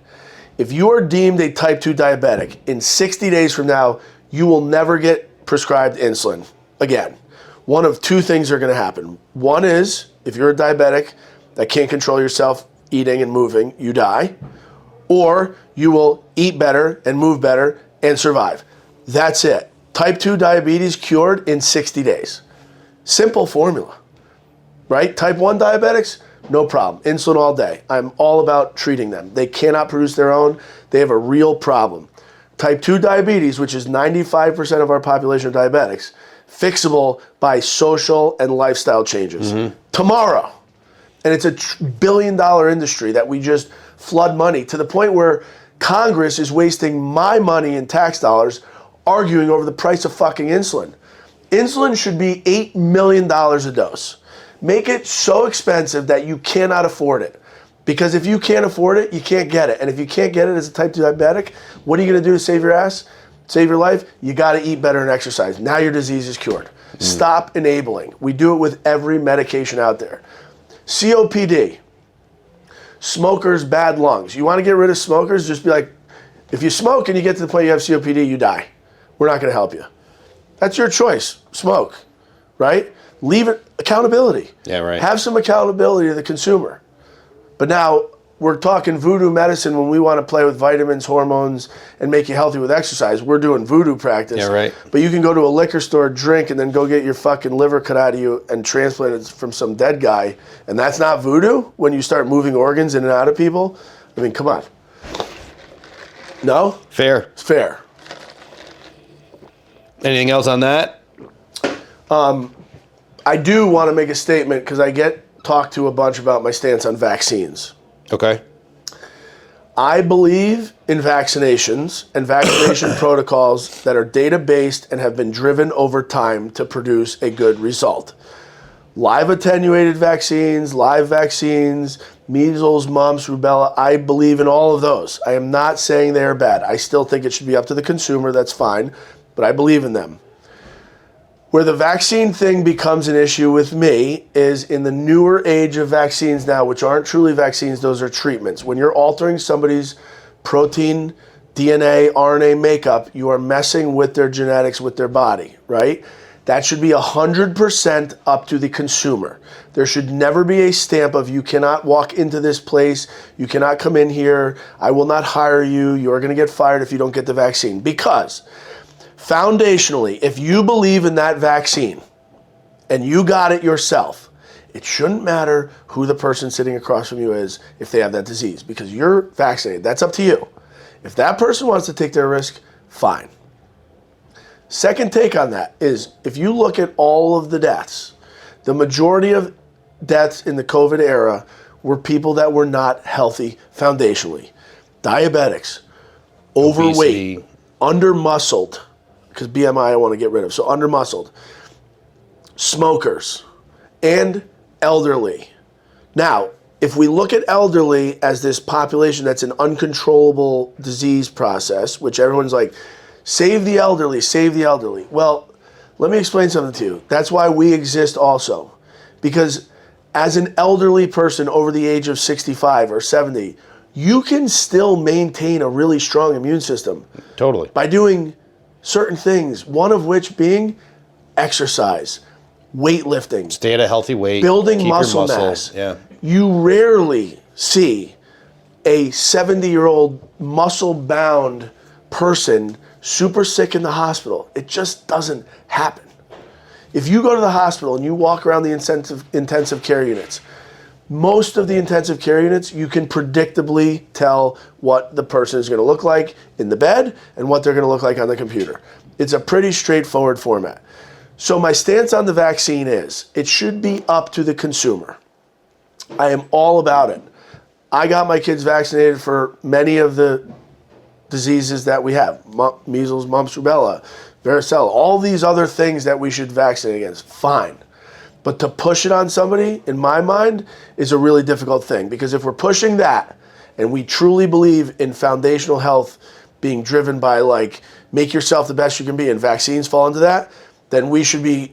if you are deemed a type 2 diabetic, in 60 days from now, you will never get prescribed insulin again. One of two things are going to happen. One is, if you're a diabetic that can't control yourself eating and moving, you die. Or you will eat better and move better and survive. That's it. Type 2 diabetes cured in 60 days. Simple formula, right? Type 1 diabetics, no problem. Insulin all day. I'm all about treating them. They cannot produce their own. They have a real problem. Type 2 diabetes, which is 95% of our population of diabetics, fixable by social and lifestyle changes. Tomorrow. And it's a billion-dollar industry that we just flood money to the point where Congress is wasting my money in tax dollars arguing over the price of fucking insulin. Insulin should be $8 million a dose. Make it so expensive that you cannot afford it. Because if you can't afford it, you can't get it. And if you can't get it as a type 2 diabetic, what are you going to do to save your ass? Save your life? You got to eat better and exercise. Now your disease is cured. Stop enabling. We do it with every medication out there. COPD. Smokers, bad lungs. You want to get rid of smokers? Just be like, if you smoke and you get to the point you have COPD, you die. We're not going to help you. That's your choice. Smoke, right? Leave it. Accountability. Yeah, right. Have some accountability to the consumer. But now we're talking voodoo medicine when we want to play with vitamins, hormones, and make you healthy with exercise. We're doing voodoo practice. Yeah, right. But you can go to a liquor store, drink, and then go get your fucking liver cut out of you and transplant it from some dead guy. And that's not voodoo when you start moving organs in and out of people? I mean, come on. No? Fair. It's fair. Anything else on that? I do want to make a statement because I get talked to a bunch about my stance on vaccines. Okay. I believe in vaccinations and vaccination protocols that are data-based and have been driven over time to produce a good result. Live attenuated vaccines, live vaccines, measles, mumps, rubella, I believe in all of those. I am not saying they are bad. I still think it should be up to the consumer, that's fine, but I believe in them. Where the vaccine thing becomes an issue with me is in the newer age of vaccines now, which aren't truly vaccines, those are treatments. When you're altering somebody's protein, DNA, RNA makeup, you are messing with their genetics, with their body, right? That should be 100% up to the consumer. There should never be a stamp of you cannot walk into this place, you cannot come in here, I will not hire you, you're going to get fired if you don't get the vaccine. Because foundationally, if you believe in that vaccine and you got it yourself It shouldn't matter who the person sitting across from you is if they have that disease, because you're vaccinated. That's up to you. If that person wants to take their risk, fine. Second take on that is, if you look at all of the deaths, the majority of deaths in the COVID era were people that were not healthy foundationally. Diabetics, overweight, Obesity. under-muscled, because BMI I want to get rid of, so under-muscled, smokers, and elderly. Now, if we look at elderly as this population that's an uncontrollable disease process, which everyone's like, save the elderly, save the elderly. Well, let me explain something to you. That's why we exist also. Because as an elderly person over the age of 65 or 70, you can still maintain a really strong immune system. Totally. By doing certain things, one of which being exercise, weightlifting, Stay at a healthy weight. building keep your muscle mass. Yeah. You rarely see a 70-year-old muscle-bound person super sick in the hospital. It just doesn't happen. If you go to the hospital and you walk around the intensive care units, most of the intensive care units, you can predictably tell what the person is going to look like in the bed and what they're going to look like on the computer. It's a pretty straightforward format. So my stance on the vaccine is, it should be up to the consumer. I am all about it. I got my kids vaccinated for many of the diseases that we have. Measles, mumps, rubella, varicella, all these other things that we should vaccinate against. Fine. But to push it on somebody, in my mind, is a really difficult thing. Because if we're pushing that, and we truly believe in foundational health being driven by, like, make yourself the best you can be, and vaccines fall into that, then we should be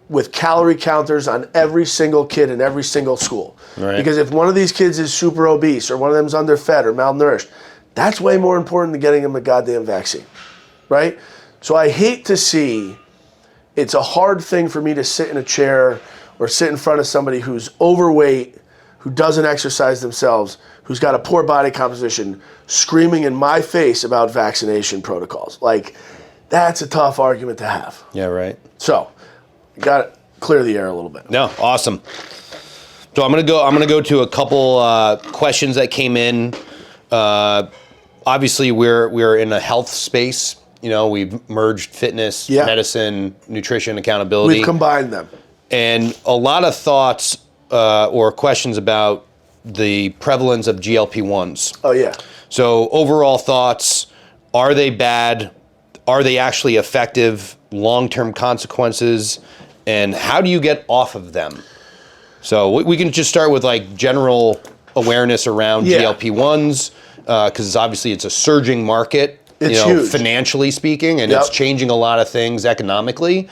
with calorie counters on every single kid in every single school. Right. Because if one of these kids is super obese, or one of them's underfed or malnourished, that's way more important than getting them a goddamn vaccine, right? So I hate to see, it's a hard thing for me to sit in a chair or sit in front of somebody who's overweight, who doesn't exercise themselves, who's got a poor body composition, screaming in my face about vaccination protocols. Like, that's a tough argument to have. Yeah, right. So, got to clear the air a little bit. No, awesome. So I'm gonna go to a couple questions that came in. Obviously, we're in a health space. You know, we've merged fitness, medicine, nutrition, accountability. We've combined them. And a lot of thoughts or questions about the prevalence of GLP-1s. Oh, yeah. So overall thoughts, are they bad? Are they actually effective? Long-term consequences? And how do you get off of them? So we can just start with like general awareness around GLP-1s, because obviously it's a surging market. It's huge. Financially speaking, and it's changing a lot of things economically,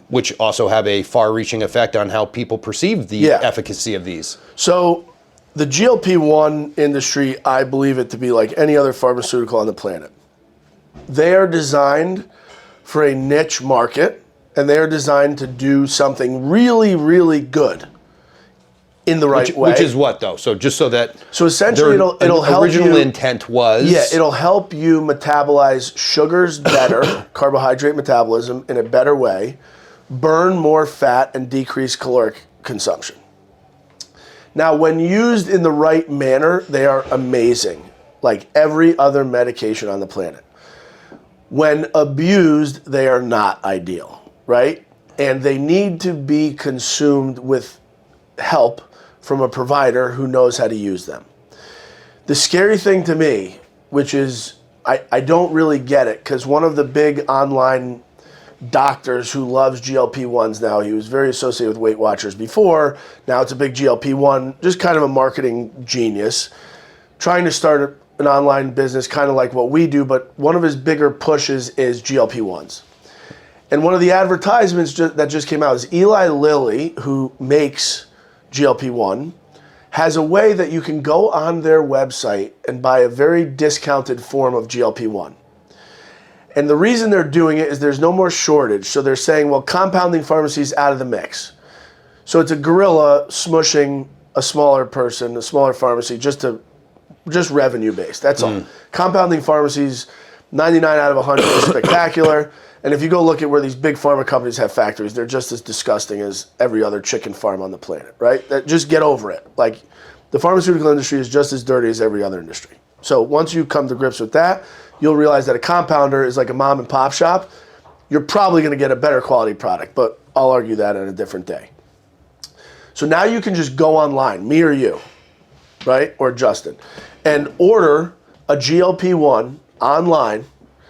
which also have a far-reaching effect on how people perceive the efficacy of these. So the GLP-1 industry, I believe it to be like any other pharmaceutical on the planet. They are designed for a niche market, and they are designed to do something really, really good in the right way. Which is what, though? So just so that... So essentially it'll help you... Original intent was... Yeah, it'll help you metabolize sugars better, carbohydrate metabolism in a better way, burn more fat, and decrease caloric consumption. Now, when used in the right manner, they are amazing, like every other medication on the planet. When abused, they are not ideal, right? And they need to be consumed with help from a provider who knows how to use them. The scary thing to me, which is, I don't really get it, because one of the big online doctors who loves GLP-1s now, he was very associated with Weight Watchers before, now it's a big GLP-1, just kind of a marketing genius, trying to start an online business kind of like what we do, but one of his bigger pushes is GLP-1s. And one of the advertisements that just came out is Eli Lilly, who makes GLP-1, has a way that you can go on their website and buy a very discounted form of GLP-1. And the reason they're doing it is there's no more shortage. So they're saying, well, compounding pharmacies out of the mix. So it's a gorilla smushing a smaller person, a smaller pharmacy, just revenue based. That's all. Compounding pharmacies, 99 out of 100 is spectacular. And if you go look at where these big pharma companies have factories, they're just as disgusting as every other chicken farm on the planet, right? Just get over it. Like, the pharmaceutical industry is just as dirty as every other industry. So once you come to grips with that, you'll realize that a compounder is like a mom and pop shop. You're probably going to get a better quality product, but I'll argue that on a different day. So now you can just go online, me or you, right, or Justin, and order a GLP-1 online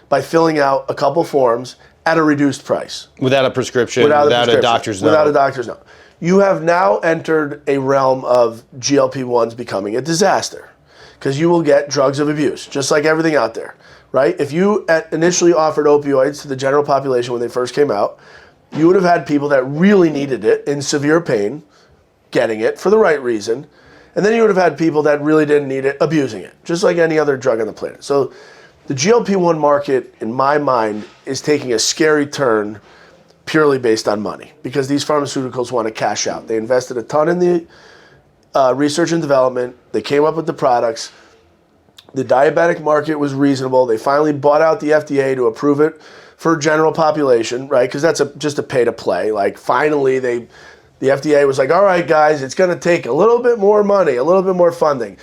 by filling out a couple forms at a reduced price. Without a prescription, without a doctor's note. Without a doctor's note. You have now entered a realm of GLP-1s becoming a disaster because you will get drugs of abuse, just like everything out there, right? If you initially offered opioids to the general population when they first came out, you would have had people that really needed it in severe pain getting it for the right reason, and then you would have had people that really didn't need it abusing it, just like any other drug on the planet. So the GLP-1 market, in my mind, is taking a scary turn purely based on money because these pharmaceuticals want to cash out. They invested a ton in the research and development. They came up with the products. The diabetic market was reasonable. They finally bought out the FDA to approve it for general population, right? Because that's just a pay to play. Like, finally, the FDA was like, all right, guys, it's going to take a little bit more money, a little bit more funding.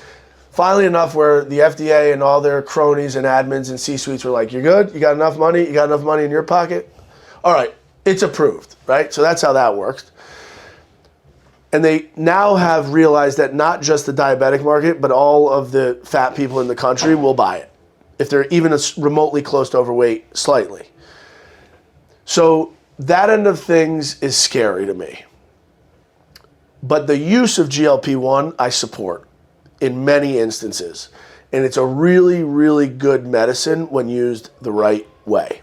Finally enough where the FDA and all their cronies and admins and C-suites were like, you're good? You got enough money? You got enough money in your pocket? All right, it's approved, right? So that's how that works. And they now have realized that not just the diabetic market, but all of the fat people in the country will buy it if they're even remotely close to overweight slightly. So that end of things is scary to me. But the use of GLP-1, I support in many instances. And it's a really, really good medicine when used the right way.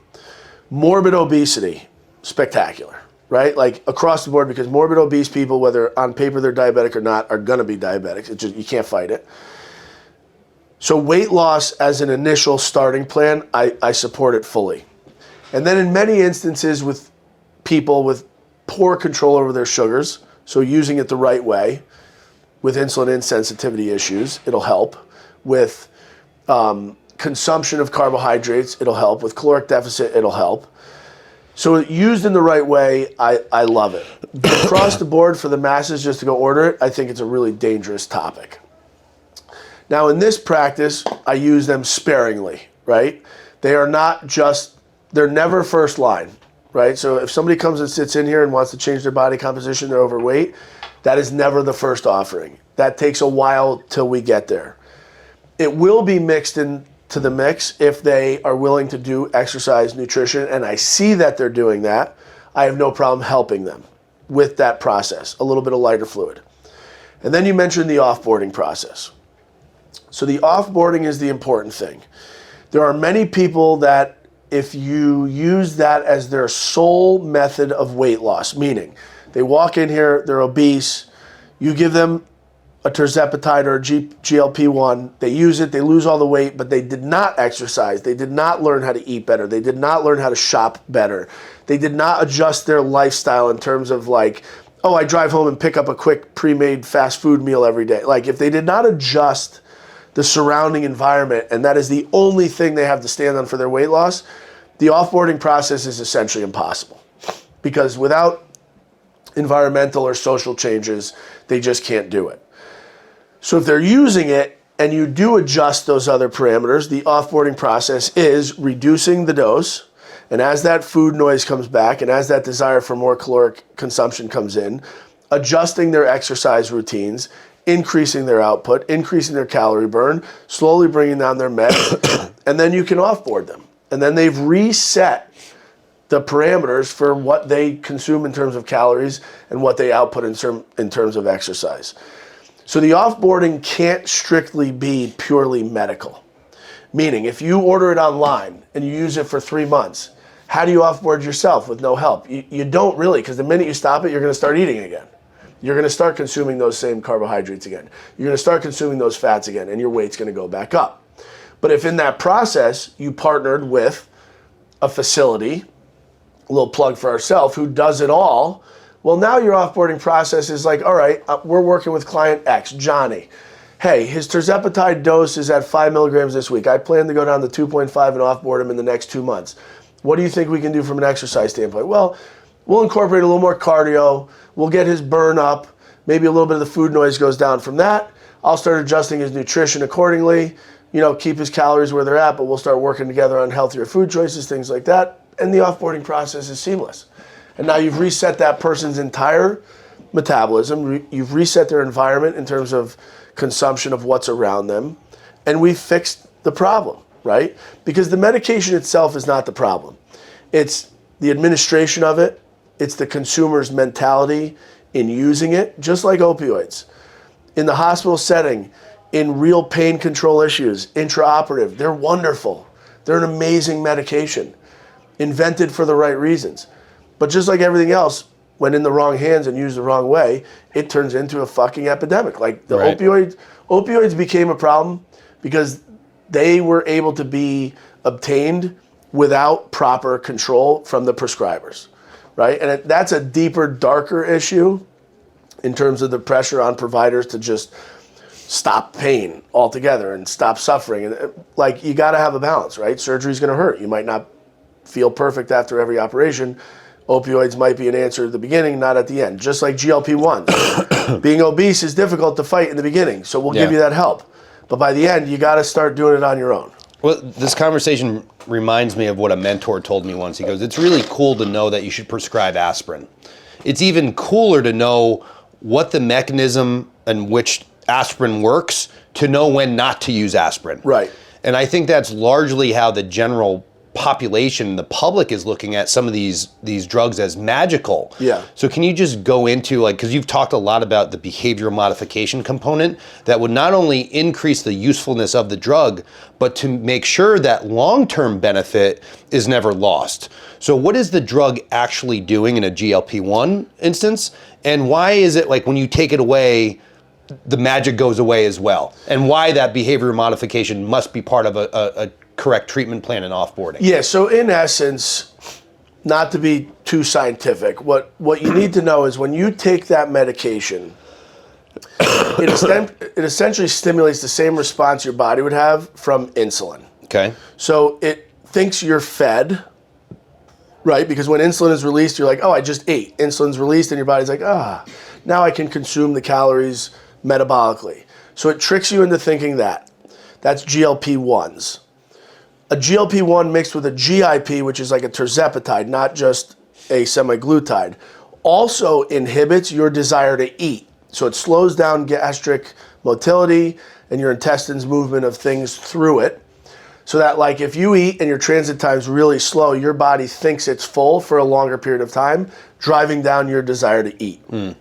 Morbid obesity, spectacular, right? Like across the board, because morbid obese people, whether on paper they're diabetic or not, are going to be diabetics. It's just, you can't fight it. So weight loss as an initial starting plan, I support it fully. And then in many instances with people with poor control over their sugars, so using it the right way, with insulin insensitivity issues, it'll help. With consumption of carbohydrates, it'll help. With caloric deficit, it'll help. So used in the right way, I love it. But across the board for the masses just to go order it, I think it's a really dangerous topic. Now in this practice, I use them sparingly, right? They are not just, they're never first line, right? So if somebody comes and sits in here and wants to change their body composition, they're overweight, that is never the first offering. That takes a while till we get there. It will be mixed into the mix if they are willing to do exercise, nutrition, and I see that they're doing that. I have no problem helping them with that process, a little bit of lighter fluid. And then you mentioned the offboarding process. So the offboarding is the important thing. There are many people that if you use that as their sole method of weight loss, meaning they walk in here, they're obese, you give them a tirzepatide or a GLP-1, they use it, they lose all the weight, but they did not exercise, they did not learn how to eat better, they did not learn how to shop better, they did not adjust their lifestyle in terms of like, oh, I drive home and pick up a quick pre-made fast food meal every day. Like if they did not adjust the surrounding environment, and that is the only thing they have to stand on for their weight loss, the offboarding process is essentially impossible. Because without environmental or social changes, they just can't do it. So if they're using it and you do adjust those other parameters, the offboarding process is reducing the dose, and as that food noise comes back and as that desire for more caloric consumption comes in, adjusting their exercise routines, increasing their output, increasing their calorie burn, slowly bringing down their meds, and then you can offboard them. And then they've reset the parameters for what they consume in terms of calories and what they output in terms of exercise. So the offboarding can't strictly be purely medical. Meaning, if you order it online and you use it for 3 months, how do you offboard yourself with no help? You don't really, because the minute you stop it, you're going to start eating again. You're going to start consuming those same carbohydrates again. You're going to start consuming those fats again, and your weight's going to go back up. But if in that process you partnered with a facility, a little plug for ourselves, who does it all, well, now your offboarding process is like, all right, we're working with client X, Johnny. hey, his tirzepatide dose is at 5 milligrams this week. I plan to go down to 2.5 and offboard him in the next 2 months. What do you think we can do from an exercise standpoint? Well, we'll incorporate a little more cardio. We'll get his burn up. Maybe a little bit of the food noise goes down from that. I'll start adjusting his nutrition accordingly, keep his calories where they're at, but we'll start working together on healthier food choices, things like that. And the offboarding process is seamless. And now you've reset that person's entire metabolism. You've reset their environment in terms of consumption of what's around them. And we've fixed the problem, right? Because the medication itself is not the problem. It's the administration of it. It's the consumer's mentality in using it, just like opioids. In the hospital setting, in real pain control issues, intraoperative, they're wonderful. They're an amazing medication, invented for the right reasons. But just like everything else, when in the wrong hands and used the wrong way, it turns into a fucking epidemic. Like the opioids became a problem because they were able to be obtained without proper control from the prescribers, right? And that's a deeper, darker issue in terms of the pressure on providers to just stop pain altogether and stop suffering. And like, you got to have a balance, right? Surgery's going to hurt. You might not feel perfect after every operation. Opioids might be an answer at the beginning, not at the end. Just like GLP-1s. Being obese is difficult to fight in the beginning, so we'll give you that help. But by the end, you got to start doing it on your own. Well, this conversation reminds me of what a mentor told me once. He goes, it's really cool to know that you should prescribe aspirin. It's even cooler to know what the mechanism in which aspirin works to know when not to use aspirin. Right. And I think that's largely how the general population, the public, is looking at some of these drugs as magical. Yeah. So can you just go into, like, because you've talked a lot about the behavioral modification component that would not only increase the usefulness of the drug, but to make sure that long-term benefit is never lost. So what is the drug actually doing in a GLP-1 instance? And why is it like when you take it away, the magic goes away as well? And why that behavior modification must be part of a correct treatment plan and offboarding? Yeah, so in essence, not to be too scientific, what you need to know is when you take that medication, it essentially stimulates the same response your body would have from insulin. Okay. So it thinks you're fed, right? Because when insulin is released, you're like, oh, I just ate. Insulin's released and your body's like, now I can consume the calories metabolically. So it tricks you into thinking that. That's GLP-1s. A GLP-1 mixed with a GIP, which is like a tirzepatide, not just a semaglutide, also inhibits your desire to eat. So it slows down gastric motility and your intestines' movement of things through it. So that, like, if you eat and your transit time's really slow, your body thinks it's full for a longer period of time, driving down your desire to eat. And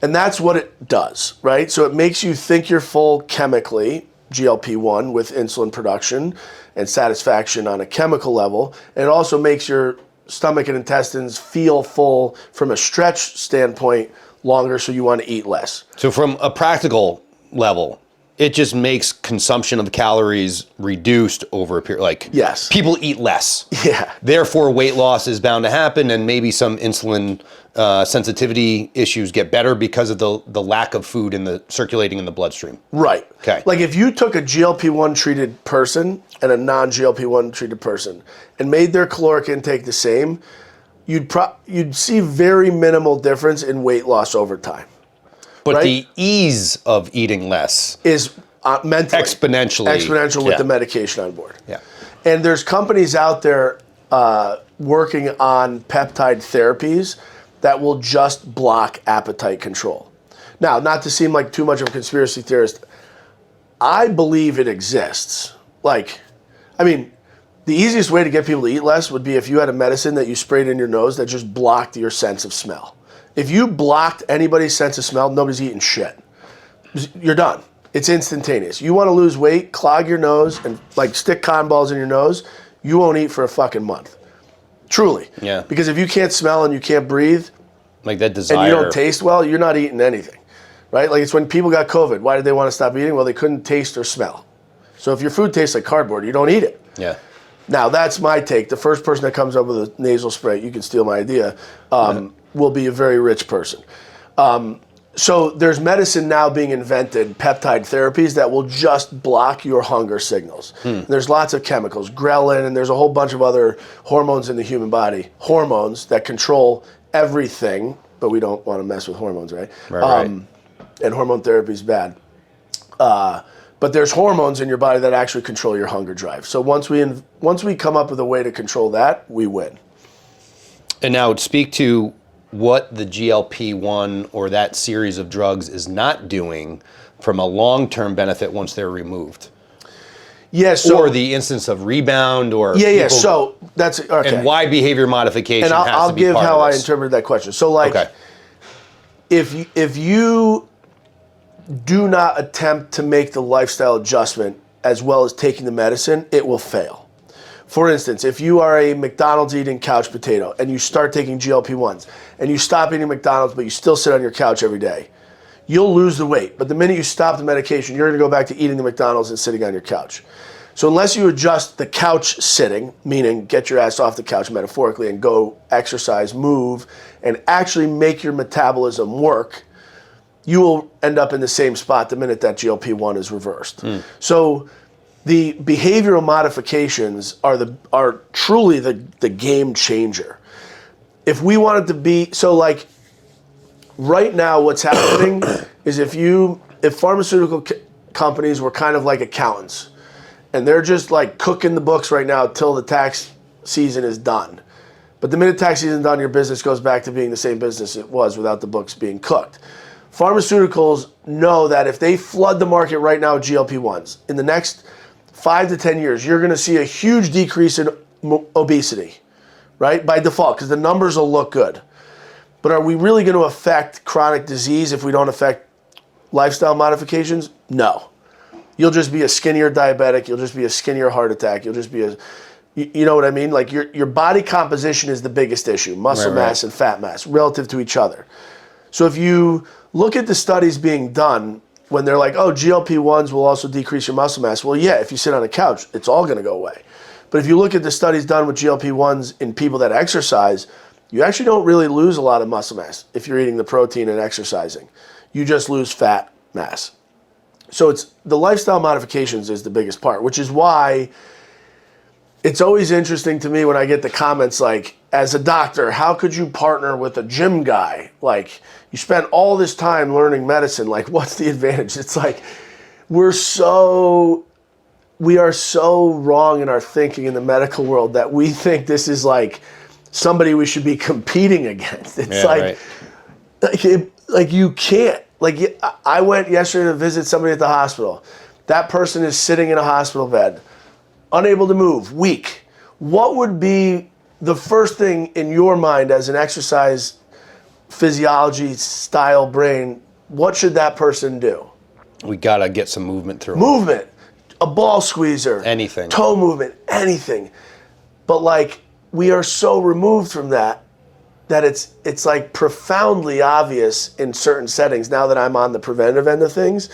that's what it does, right? So it makes you think you're full chemically, GLP-1, with insulin production and satisfaction on a chemical level. And it also makes your stomach and intestines feel full from a stretch standpoint longer, so you want to eat less. So from a practical level, it just makes consumption of calories reduced over a period. Like, yes, people eat less. Yeah. Therefore, weight loss is bound to happen, and maybe some insulin sensitivity issues get better because of the lack of food circulating in the bloodstream. Right. Okay. Like if you took a GLP-1 treated person and a non-GLP-1 treated person and made their caloric intake the same, you'd see very minimal difference in weight loss over time. But right? the ease of eating less is mentally exponential with the medication on board. Yeah. And there's companies out there working on peptide therapies that will just block appetite control. Now, not to seem like too much of a conspiracy theorist, I believe it exists. Like, I mean, the easiest way to get people to eat less would be if you had a medicine that you sprayed in your nose that just blocked your sense of smell. If you blocked anybody's sense of smell, nobody's eating shit. You're done. It's instantaneous. You want to lose weight, clog your nose, and like stick cotton balls in your nose, you won't eat for a fucking month. Truly. Yeah. Because if you can't smell and you can't breathe, like that desire, and you don't taste well, you're not eating anything, right? Like it's when people got COVID. Why did they want to stop eating? Well, they couldn't taste or smell. So if your food tastes like cardboard, you don't eat it. Yeah. Now, that's my take. The first person that comes up with a nasal spray, you can steal my idea, will be a very rich person. So there's medicine now being invented, peptide therapies that will just block your hunger signals. There's lots of chemicals, ghrelin, and there's a whole bunch of other hormones in the human body. Hormones that control everything, but we don't want to mess with hormones, right? Right. And hormone therapy is bad. But there's hormones in your body that actually control your hunger drive. So once we come up with a way to control that, we win. And now speak to what the GLP-1 or that series of drugs is not doing from a long-term benefit once they're removed. Yes. Yeah, so, or the instance of rebound or yeah. So that's okay. And why behavior modification and has to be part of this. I'll give how I interpret that question. So like, okay. if you do not attempt to make the lifestyle adjustment as well as taking the medicine, it will fail. For instance, if you are a McDonald's eating couch potato and you start taking GLP-1s and you stop eating McDonald's but you still sit on your couch every day, you'll lose the weight. But the minute you stop the medication, you're going to go back to eating the McDonald's and sitting on your couch. So unless you adjust the couch sitting, meaning get your ass off the couch metaphorically and go exercise, move, and actually make your metabolism work, you will end up in the same spot the minute that GLP-1 is reversed. So the behavioral modifications are truly the game changer. If we wanted to be, so like right now what's happening is if pharmaceutical companies were kind of like accountants and they're just like cooking the books right now till the tax season is done. But the minute tax season is done, your business goes back to being the same business it was without the books being cooked. Pharmaceuticals know that if they flood the market right now with GLP-1s, in the next 5 to 10 years, you're going to see a huge decrease in obesity, right? By default, because the numbers will look good. But are we really going to affect chronic disease if we don't affect lifestyle modifications? No. You'll just be a skinnier diabetic. You'll just be a skinnier heart attack. You'll just be you know what I mean? Like your body composition is the biggest issue, muscle mass and fat mass relative to each other. So if you look at the studies being done when they're like, oh, GLP-1s will also decrease your muscle mass. Well, yeah, if you sit on a couch, it's all going to go away. But if you look at the studies done with GLP-1s in people that exercise, you actually don't really lose a lot of muscle mass if you're eating the protein and exercising. You just lose fat mass. So it's the lifestyle modifications is the biggest part, which is why it's always interesting to me when I get the comments like, as a doctor, how could you partner with a gym guy? Like, you spent all this time learning medicine. Like, what's the advantage? It's like, we are so wrong in our thinking in the medical world that we think this is like somebody we should be competing against. It's like you can't. Like, I went yesterday to visit somebody at the hospital. That person is sitting in a hospital bed, unable to move, weak. What would be the first thing in your mind as an exercise physiology style brain? What should that person do? We got to get some movement through. Movement, a ball squeezer, anything, toe movement, anything. But like, we are so removed from that it's like profoundly obvious in certain settings now that I'm on the preventative end of things.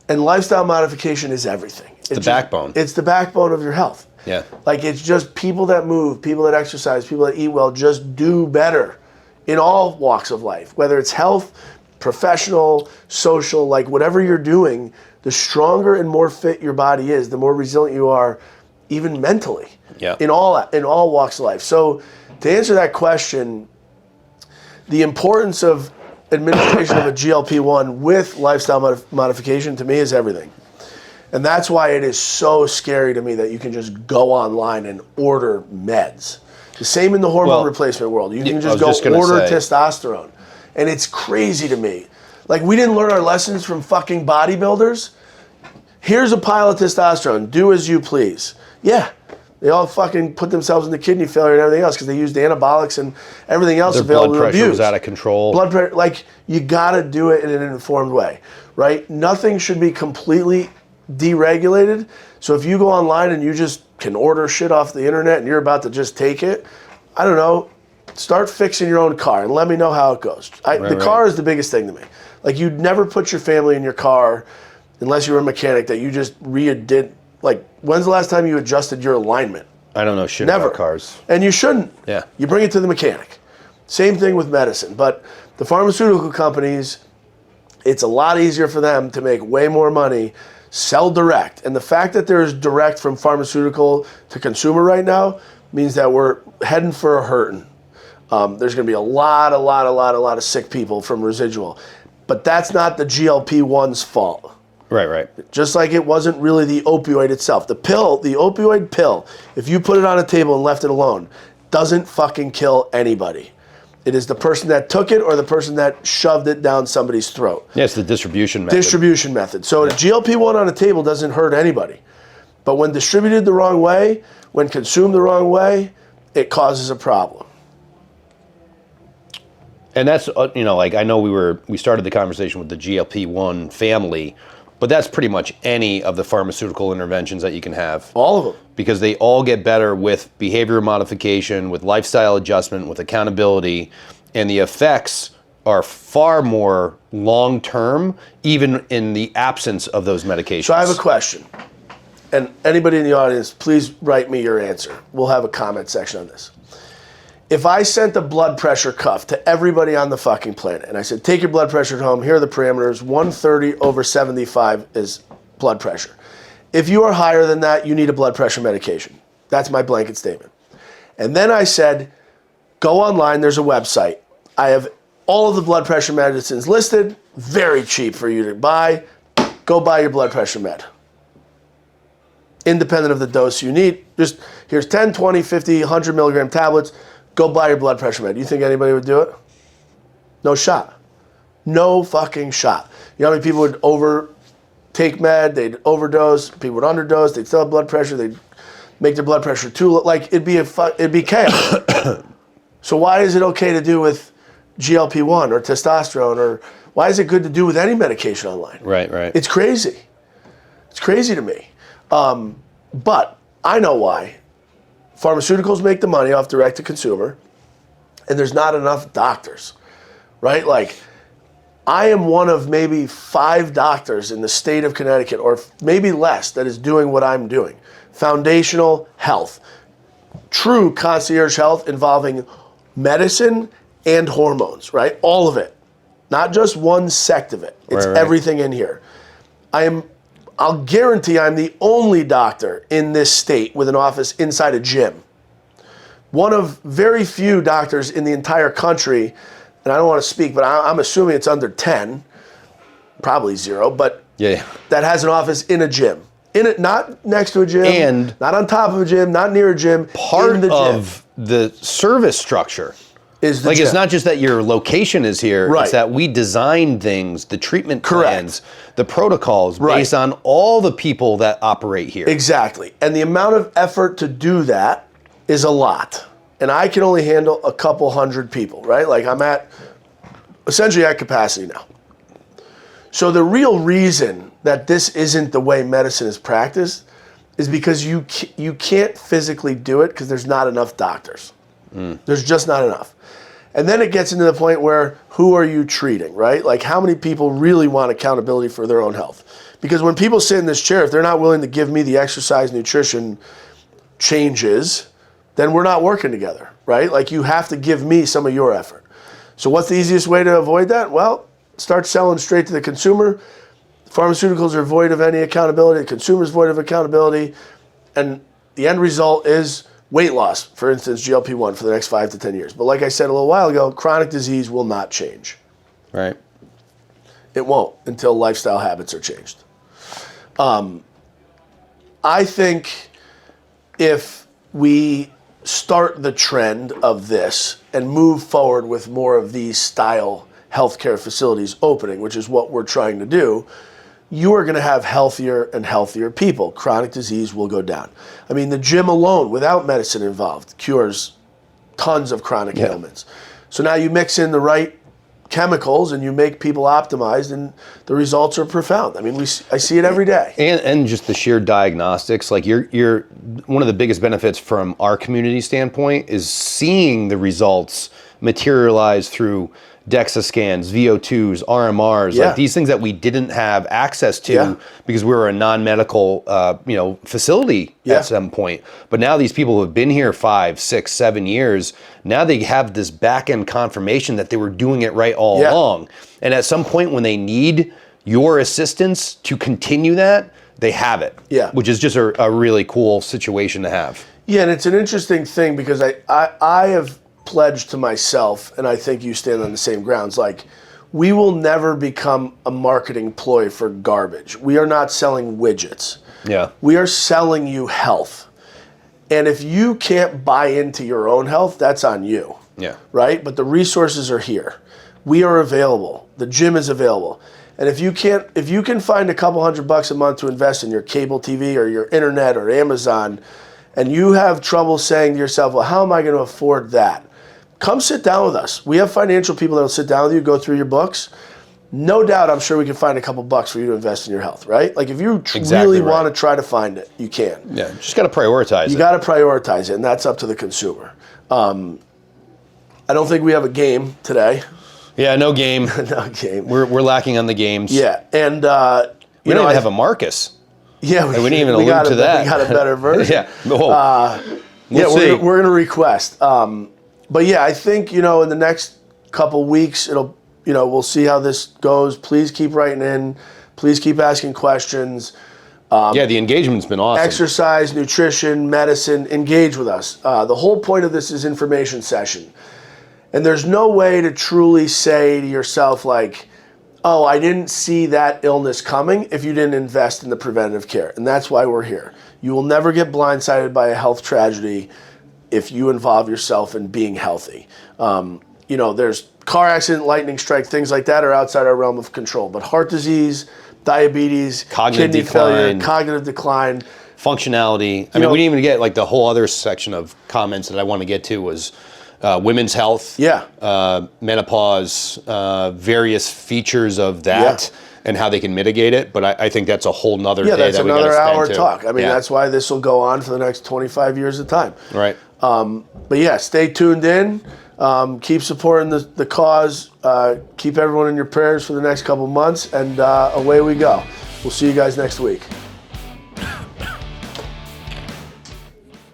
And lifestyle modification is everything. It's the backbone. It's the backbone of your health. Yeah. Like, it's just people that move, people that exercise, people that eat well, just do better in all walks of life. Whether it's health, professional, social, like whatever you're doing, the stronger and more fit your body is, the more resilient you are, even mentally. Yeah. In all walks of life. So to answer that question, the importance of administration of a GLP-1 with lifestyle modification to me is everything. And that's why it is so scary to me that you can just go online and order meds. The same in the hormone replacement world. You can just go order testosterone. And it's crazy to me. Like, we didn't learn our lessons from fucking bodybuilders. Here's a pile of testosterone. Do as you please. Yeah. They all fucking put themselves into kidney failure and everything else because they used anabolics and everything else available to abuse. Their blood pressure was out of control. Blood pressure, like, you gotta do it in an informed way, right? Nothing should be completely deregulated. So if you go online and you just can order shit off the internet and you're about to just take it, I don't know, start fixing your own car and let me know how it goes. The car is the biggest thing to me. Like, you'd never put your family in your car unless you were a mechanic that you just redid. Like, when's the last time you adjusted your alignment? I don't know shit Never. about cars. And you shouldn't. Yeah. You bring it to the mechanic. Same thing with medicine. But the pharmaceutical companies It's a lot easier for them to make way more money, sell direct. And the fact that there's direct from pharmaceutical to consumer right now means that we're heading for a hurting. There's going to be a lot of sick people from residual. But that's not the GLP-1's fault. Right. Just like it wasn't really the opioid itself. The opioid pill, if you put it on a table and left it alone, doesn't fucking kill anybody. It is the person that took it or the person that shoved it down somebody's throat. Yeah, it's the distribution method. So a GLP-1 on a table doesn't hurt anybody. But when distributed the wrong way, when consumed the wrong way, it causes a problem. And that's, like I know we started the conversation with the GLP-1 family, but that's pretty much any of the pharmaceutical interventions that you can have. All of them. Because they all get better with behavior modification, with lifestyle adjustment, with accountability, and the effects are far more long-term, even in the absence of those medications. So I have a question. And anybody in the audience, please write me your answer. We'll have a comment section on this. If I sent a blood pressure cuff to everybody on the fucking planet, and I said, take your blood pressure home, here are the parameters, 130/75 is blood pressure. If you are higher than that, you need a blood pressure medication. That's my blanket statement. And then I said, go online, there's a website. I have all of the blood pressure medicines listed, very cheap for you to buy. Go buy your blood pressure med. Independent of the dose you need, just here's 10, 20, 50, 100 milligram tablets. Go buy your blood pressure med. You think anybody would do it? No shot. No fucking shot. You know how many people would take med, they'd overdose, people would underdose, they'd still have blood pressure, they'd make their blood pressure too low. Like, it'd be chaos. So why is it okay to do with GLP-1 or testosterone, or why is it good to do with any medication online? Right. It's crazy. It's crazy to me. But I know why. Pharmaceuticals make the money off direct to consumer, and there's not enough doctors, right? Like, I am one of maybe 5 doctors in the state of Connecticut, or maybe less, that is doing what I'm doing. Foundational health. True concierge health involving medicine and hormones, right? All of it. Not just one sect of it. It's right. Everything in here. I'll guarantee I'm the only doctor in this state with an office inside a gym. One of very few doctors in the entire country, and I don't want to speak, but I'm assuming it's under 10, probably 0, but yeah. That has an office in a gym. In it, not next to a gym, and not on top of a gym, not near a gym. Part in the gym of the service structure is the like gym. It's not just that your location is here, right. It's that we design things, the treatment plans, the protocols right. based on all the people that operate here. Exactly. And the amount of effort to do that is a lot. And I can only handle a couple hundred people, right? Like, I'm essentially at capacity now. So the real reason that this isn't the way medicine is practiced is because you can't physically do it because there's not enough doctors. There's just not enough. And then it gets into the point where, who are you treating, right? Like, how many people really want accountability for their own health? Because when people sit in this chair, if they're not willing to give me the exercise, nutrition changes, then we're not working together, right? Like, you have to give me some of your effort. So what's the easiest way to avoid that? Well, start selling straight to the consumer. Pharmaceuticals are void of any accountability. The consumer's void of accountability. And the end result is weight loss, for instance, GLP-1 for the next 5 to 10 years. But like I said a little while ago, chronic disease will not change. Right. It won't until lifestyle habits are changed. I think if we start the trend of this and move forward with more of these style healthcare facilities opening, which is what we're trying to do, you are going to have healthier and healthier people. Chronic disease will go down. I mean, the gym alone, without medicine involved, cures tons of chronic ailments. So now you mix in the right chemicals and you make people optimized, and the results are profound. I mean, I see it every day. And just the sheer diagnostics, like you're one of the biggest benefits from our community standpoint is seeing the results materialize through DEXA scans, VO2s, RMRs, Yeah. like these things that we didn't have access to Yeah. because we were a non-medical, facility Yeah. at some point. But now these people who have been here 5, 6, 7 years, now they have this back-end confirmation that they were doing it right all Yeah. along. And at some point when they need your assistance to continue that, they have it. Yeah. Which is just a really cool situation to have. Yeah, and it's an interesting thing because I have pledged to myself, and I think you stand on the same grounds, like, we will never become a marketing ploy for garbage. We are not selling widgets. Yeah. We are selling you health. And if you can't buy into your own health, that's on you. Yeah. Right? But the resources are here. We are available. The gym is available. And if you can find a couple $100 a month to invest in your cable TV or your internet or Amazon, and you have trouble saying to yourself, well, how am I going to afford that? Come sit down with us. We have financial people that will sit down with you, go through your books. No doubt, I'm sure we can find a couple bucks for you to invest in your health, right? Like if you really want to try to find it, you can. Yeah, just got to prioritize it. You got to prioritize it, and that's up to the consumer. I don't think we have a game today. Yeah, no game. No game. We're lacking on the games. Yeah, and we don't even have a Marcus. Yeah, we didn't even allude to that. We got a better version. Yeah. We're going to request. But yeah, I think in the next couple weeks we'll see how this goes. Please keep writing in. Please keep asking questions. The engagement's been awesome. Exercise, nutrition, medicine, engage with us. The whole point of this is information session. And there's no way to truly say to yourself like, oh, I didn't see that illness coming if you didn't invest in the preventative care. And that's why we're here. You will never get blindsided by a health tragedy if you involve yourself in being healthy. There's car accident, lightning strike, things like that are outside our realm of control. But heart disease, diabetes, kidney failure, cognitive decline. Functionality. I mean, we didn't even get like the whole other section of comments that I want to get to was women's health, menopause, various features of that, and how they can mitigate it. But I think that's a whole nother day. That's that another hour to. talk. I mean, that's why this will go on for the next 25 years of time. Right. But yeah, stay tuned in. Keep supporting the cause. Keep everyone in your prayers for the next couple months, and away we go. We'll see you guys next week.